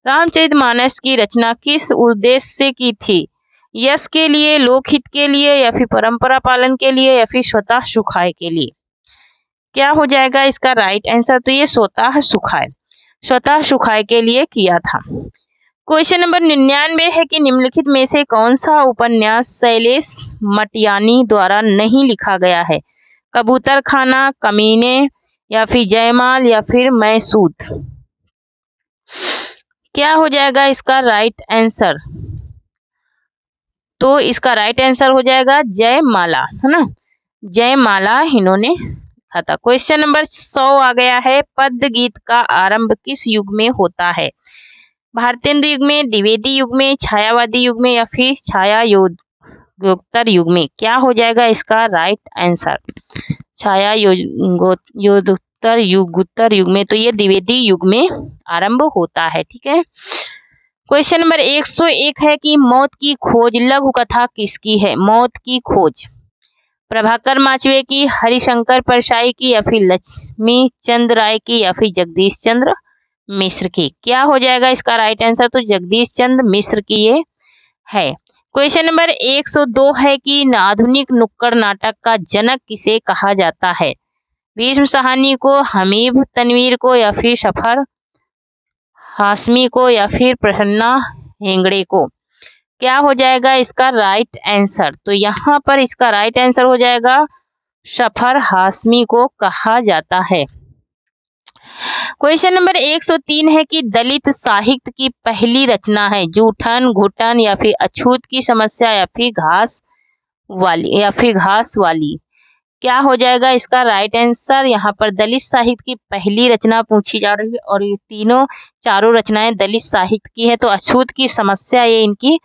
रामचरितमानस की रचना किस उद्देश्य से की थी? यश के लिए, लोकहित के लिए, या फिर परंपरा पालन के लिए, या फिर स्वतः सुखाय के लिए। क्या हो जाएगा इसका राइट आंसर? तो ये स्वतः सुखाय के लिए किया था। क्वेश्चन नंबर 99 है कि निम्नलिखित में से कौन सा उपन्यास शैलेश मटियानी द्वारा नहीं लिखा गया है? कबूतर खाना, कमीने, या फिर जयमाल, या फिर मैसूद। क्या हो जाएगा इसका राइट आंसर? तो इसका राइट आंसर हो जाएगा जयमाला, है ना। जयमाला इन्होंने लिखा था। क्वेश्चन नंबर 100 आ गया है। पद्य गीत का आरंभ किस युग में होता है? भारतेंदु युग में, द्विवेदी युग में, छायावादी युग में, या फिर छाया योगोत्तर युग में? क्या हो जाएगा इसका राइट आंसर? छाया योगोत्तर युग में, तो ये द्विवेदी युग में आरंभ होता है। ठीक है। क्वेश्चन नंबर 101 है कि मौत की खोज लघु कथा किसकी है? मौत की खोज प्रभाकर माचवे की, हरिशंकर परसाई की, या फिर लक्ष्मी चंद राय की, या फिर जगदीश चंद्र मिश्र की? क्या हो जाएगा इसका राइट आंसर? तो जगदीश चंद्र मिश्र की ये है। क्वेश्चन नंबर 102 है कि आधुनिक नुक्कड़ नाटक का जनक किसे कहा जाता है? भीष्म साहनी को, हमीद तनवीर को, या फिर सफर हाशमी को, या फिर प्रसन्ना हेगड़े को? क्या हो जाएगा इसका राइट आंसर? तो यहाँ पर इसका राइट आंसर हो जाएगा सफर हाशमी को कहा जाता है। क्वेश्चन नंबर 103 है कि दलित साहित्य की पहली रचना है जूठन, घुटन, या फिर अछूत की समस्या, या फिर घास वाली? क्या हो जाएगा इसका राइट आंसर? यहाँ पर दलित साहित्य की पहली रचना पूछी जा रही है और ये चारों रचनाएं दलित साहित्य की है। तो अछूत की समस्या ये इनकी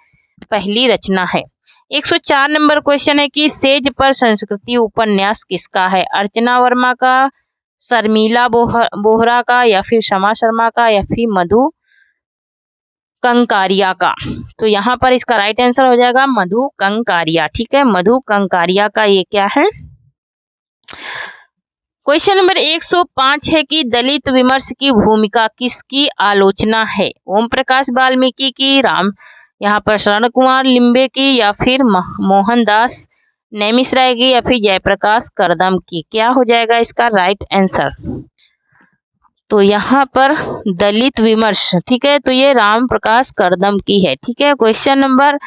पहली रचना है। 104 नंबर क्वेश्चन है कि सेज पर संस्कृति उपन्यास किसका है? अर्चना वर्मा का, शर्मिला बोहरा का, या फिर शमा शर्मा का, या फिर मधु कंकारिया का? तो यहाँ पर इसका राइट आंसर हो जाएगा मधु कंकारिया। ठीक है, मधु कंकारिया का ये क्या है? क्वेश्चन नंबर 105 है कि दलित विमर्श की भूमिका किसकी आलोचना है? ओम प्रकाश वाल्मीकि की, यहाँ पर शरण कुमार लिम्बे की, या फिर मोहनदास नेमिश्राय की, या फिर जयप्रकाश करदम की? क्या हो जाएगा इसका राइट आंसर? तो यहाँ पर दलित विमर्श, ठीक है, तो ये राम प्रकाश करदम की है। ठीक है। क्वेश्चन नंबर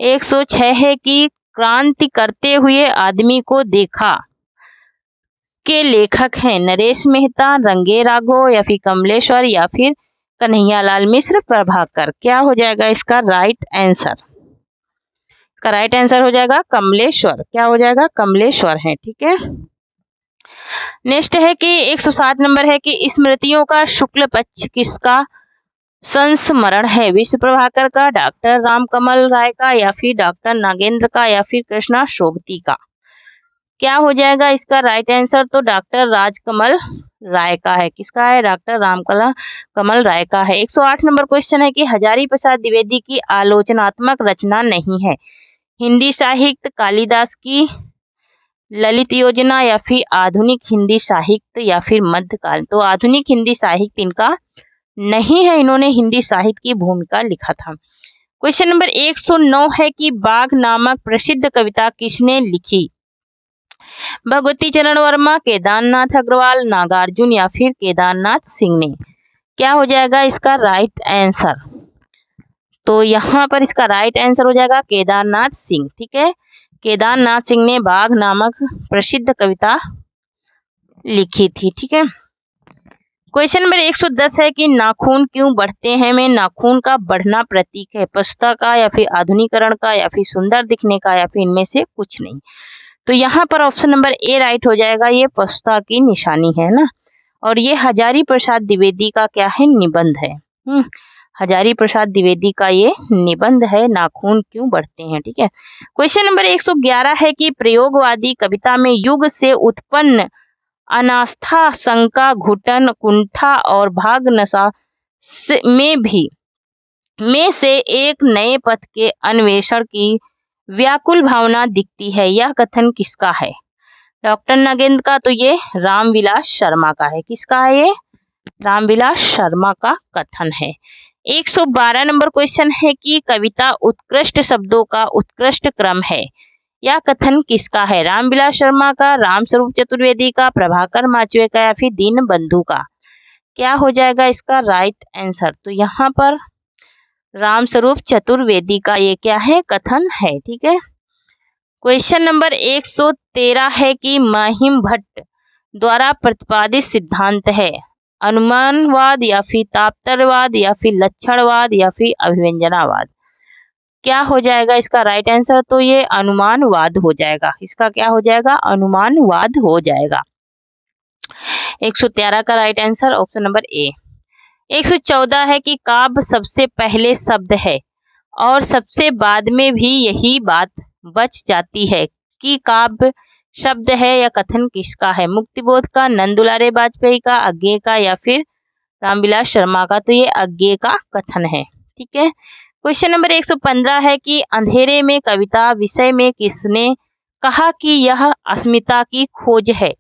106 है कि क्रांति करते हुए आदमी को देखा के लेखक हैं नरेश मेहता, रंगे राघव, या फिर कमलेश्वर, या फिर कन्हैयालाल मिश्र प्रभाकर? क्या हो जाएगा इसका राइट आंसर? इसका राइट आंसर हो जाएगा कमलेश्वर। क्या हो जाएगा? कमलेश्वर है। ठीक है। नेक्स्ट है कि 107 नंबर है कि स्मृतियों का शुक्ल पक्ष किसका संस्मरण है? विश्व प्रभाकर का, डॉक्टर रामकमल राय का, या फिर डॉक्टर नागेंद्र का, या फिर कृष्णा शोभती का? क्या हो जाएगा इसका राइट आंसर? तो डॉक्टर राजकमल राय का है। किसका है? डॉक्टर रामकमल राय का है। 108 नंबर क्वेश्चन है कि हजारी प्रसाद द्विवेदी की आलोचनात्मक रचना नहीं है? हिंदी साहित्य, कालिदास की ललित योजना, या फिर आधुनिक हिंदी साहित्य, या फिर मध्यकाल? तो आधुनिक हिंदी साहित्य इनका नहीं है, इन्होंने हिंदी साहित्य की भूमिका लिखा था। क्वेश्चन नंबर 109 है कि बाघ नामक प्रसिद्ध कविता किसने लिखी? भगवती चरण वर्मा, केदारनाथ अग्रवाल, नागार्जुन, या फिर केदारनाथ सिंह ने? क्या हो जाएगा इसका राइट आंसर? तो यहाँ पर इसका राइट आंसर हो जाएगा केदारनाथ सिंह। ठीक है, केदारनाथ सिंह ने बाघ नामक प्रसिद्ध कविता लिखी थी। ठीक है। क्वेश्चन नंबर 110 है कि नाखून क्यों बढ़ते हैं में नाखून का बढ़ना प्रतीक है? पशुता का, या फिर आधुनिकरण का, या फिर सुंदर दिखने का, या फिर इनमें से कुछ नहीं? तो यहाँ पर ऑप्शन नंबर ए राइट हो जाएगा, ये पशुता की निशानी है ना। और ये हजारी प्रसाद द्विवेदी का क्या है? निबंध है। हजारी प्रसाद द्विवेदी का ये निबंध है, नाखून क्यों बढ़ते हैं। ठीक है। क्वेश्चन नंबर 111 है कि प्रयोगवादी कविता में युग से उत्पन्न अनास्था, शंका, घुटन, कुंठा और भाग नशा में से एक नए पथ के अन्वेषण की व्याकुल भावना दिखती है। यह कथन किसका है? डॉक्टर नागेंद्र का, तो ये रामविलास शर्मा का है। किसका है? ये रामविलास शर्मा का कथन है। 112 नंबर क्वेश्चन है कि कविता उत्कृष्ट शब्दों का उत्कृष्ट क्रम है। यह कथन किसका है? रामविलास शर्मा का, रामस्वरूप चतुर्वेदी का, प्रभाकर माचवे का, या फिर दीनबंधु का? क्या हो जाएगा इसका राइट आंसर? तो यहाँ पर रामस्वरूप चतुर्वेदी का ये क्या है, कथन है। ठीक है। क्वेश्चन नंबर 113 है कि महिम भट्ट द्वारा प्रतिपादित सिद्धांत है अनुमानवाद या फिर तात्पर्यवाद या फिर लक्षणवाद या फिर अभिव्यंजनावाद। क्या हो जाएगा इसका राइट आंसर, तो ये अनुमानवाद हो जाएगा। इसका क्या हो जाएगा, अनुमानवाद हो जाएगा। 113 का right answer option number A. 114 है कि काव्य सबसे पहले शब्द है और सबसे बाद में भी यही बात बच जाती है कि काव्य शब्द है या कथन किसका है, मुक्तिबोध का, नंदुलारे वाजपेयी का, अज्ञेय का या फिर रामविलास शर्मा का। तो ये अज्ञेय का कथन है। ठीक है। क्वेश्चन नंबर 115 है कि अंधेरे में कविता विषय में किसने कहा कि यह अस्मिता की खोज है,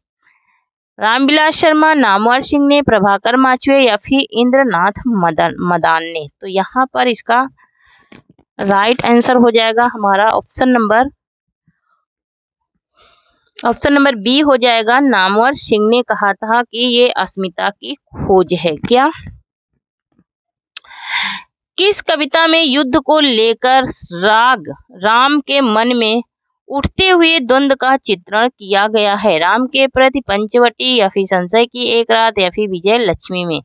रामविलास शर्मा, नामवर सिंह ने, प्रभाकर माचवे या फिर इंद्रनाथ मदान ने। तो यहाँ पर इसका राइट आंसर हो जाएगा हमारा ऑप्शन नंबर बी हो जाएगा। नामवर सिंह ने कहा था कि ये अस्मिता की खोज है। क्या, किस कविता में युद्ध को लेकर राम के मन में उठते हुए द्वंद्व का चित्रण किया गया है, राम के प्रति पंचवटी या फिर संशय की एक रात या फिर विजय लक्ष्मी में।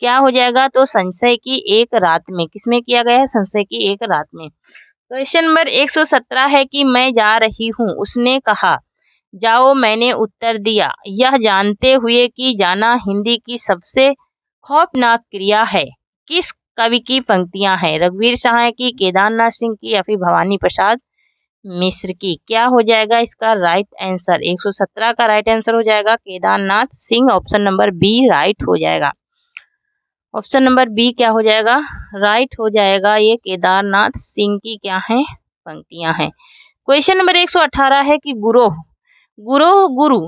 क्या हो जाएगा, तो संशय की एक रात में। किसमें किया गया है, संशय की एक रात में। क्वेश्चन नंबर 117 है कि मैं जा रही हूँ उसने कहा, जाओ मैंने उत्तर दिया, यह जानते हुए कि जाना हिंदी की सबसे खौफनाक क्रिया है। किस कवि की पंक्तियां हैं, रघुवीर सहाय की, केदारनाथ सिंह की या फिर भवानी प्रसाद मिश्र की। क्या हो जाएगा इसका राइट आंसर, 117 का राइट आंसर हो जाएगा Kedarnath Singh. Option number B right हो जाएगा। ऑप्शन नंबर बी क्या हो जाएगा, राइट हो जाएगा। ये केदारनाथ सिंह की क्या है, पंक्तियां हैं। क्वेश्चन नंबर 118 है कि गुरु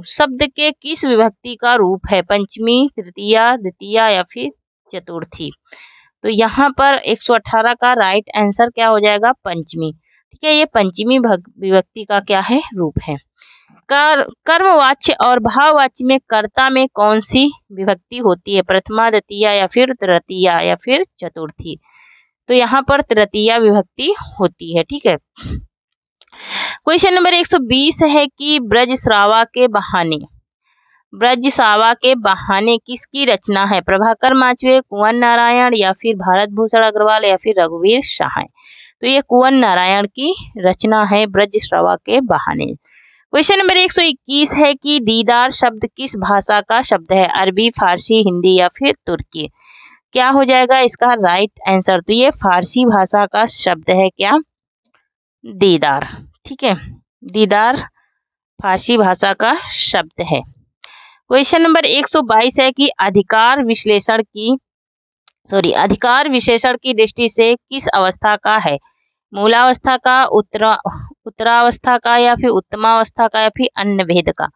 शब्द के किस विभक्ति का रूप है, पंचमी, तृतीया, द्वितीया या फिर चतुर्थी। तो यहाँ पर 118 का राइट आंसर क्या हो जाएगा, पंचमी। ठीक है, ये पंचमी विभक्ति का क्या है, रूप है। कर्मवाच्य और भाववाच्य में कर्ता में कौन सी विभक्ति होती है, प्रथमा, द्वितीया या फिर तृतीया या फिर चतुर्थी। तो यहाँ पर तृतीया विभक्ति होती है। ठीक है। क्वेश्चन नंबर 120 है कि ब्रजश्रावा के बहाने किसकी रचना है, प्रभाकर माचवे, कुंवर नारायण या फिर भारत भूषण अग्रवाल या फिर रघुवीर सहाय। तो ये कुंवर नारायण की रचना है ब्रजश्रावा के बहाने। क्वेश्चन नंबर 121 है कि दीदार शब्द किस भाषा का शब्द है, अरबी, फारसी, हिंदी या फिर तुर्की। क्या हो जाएगा इसका राइट आंसर, तो ये फारसी भाषा का शब्द है, क्या, दीदार। ठीक है, दीदार फारसी भाषा का शब्द है। क्वेश्चन नंबर 122 है कि अधिकार विशेषण की दृष्टि से किस अवस्था का है, मूलावस्था का, उत्तरावस्था का या फिर उत्तमावस्था का या फिर अन्य भेद का।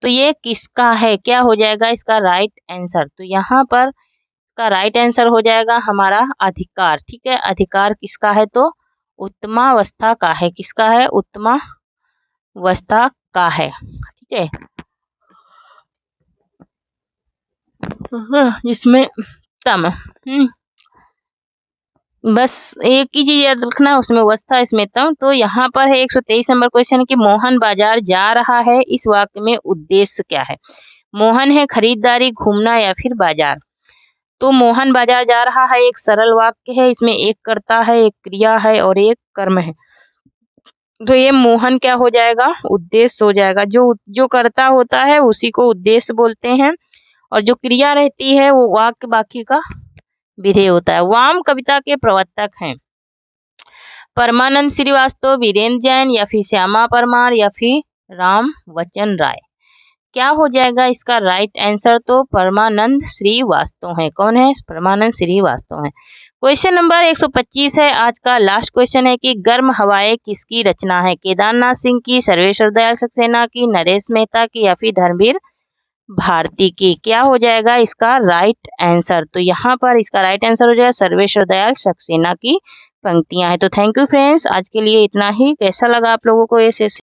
तो ये किसका है, क्या हो जाएगा इसका राइट आंसर, तो यहाँ पर इसका राइट आंसर हो जाएगा हमारा अधिकार। ठीक है, अधिकार किसका है, तो उत्तमावस्था का है। किसका है, उत्तमावस्था का है। ठीक है, इसमें तम बस एक ही चीज याद रखना, उसमें अवस्था इसमें तम। तो यहाँ पर है 123 नंबर क्वेश्चन कि मोहन बाजार जा रहा है, इस वाक्य में उद्देश्य क्या है, मोहन है खरीदारी, घूमना या फिर बाजार। तो मोहन बाजार जा रहा है एक सरल वाक्य है, इसमें एक कर्ता है, एक क्रिया है और एक कर्म है। तो ये मोहन क्या हो जाएगा, उद्देश्य हो जाएगा। जो कर्ता होता है उसी को उद्देश्य बोलते हैं और जो क्रिया रहती है वो वाक्य बाकी का विधेय होता है। वाम कविता के प्रवर्तक हैं परमानंद श्रीवास्तव, वीरेंद्र जैन या फिर श्यामा परमार या फिर राम वचन राय। क्या हो जाएगा इसका राइट आंसर, तो परमानंद श्रीवास्तव है। कौन है, परमानंद श्रीवास्तव है। क्वेश्चन नंबर 125 है, आज का लास्ट क्वेश्चन है कि गर्म हवाएं किसकी रचना है, केदारनाथ सिंह की, सर्वेश्वर दयाल सक्सेना की, नरेश मेहता की या फिर धर्मवीर भारती की। क्या हो जाएगा इसका राइट आंसर, तो यहाँ पर इसका राइट आंसर हो जाएगा सर्वेश्वर दयाल सक्सेना की पंक्तियां हैं। तो थैंक यू फ्रेंड्स, आज के लिए इतना ही। कैसा लगा आप लोगों को ये सेशन?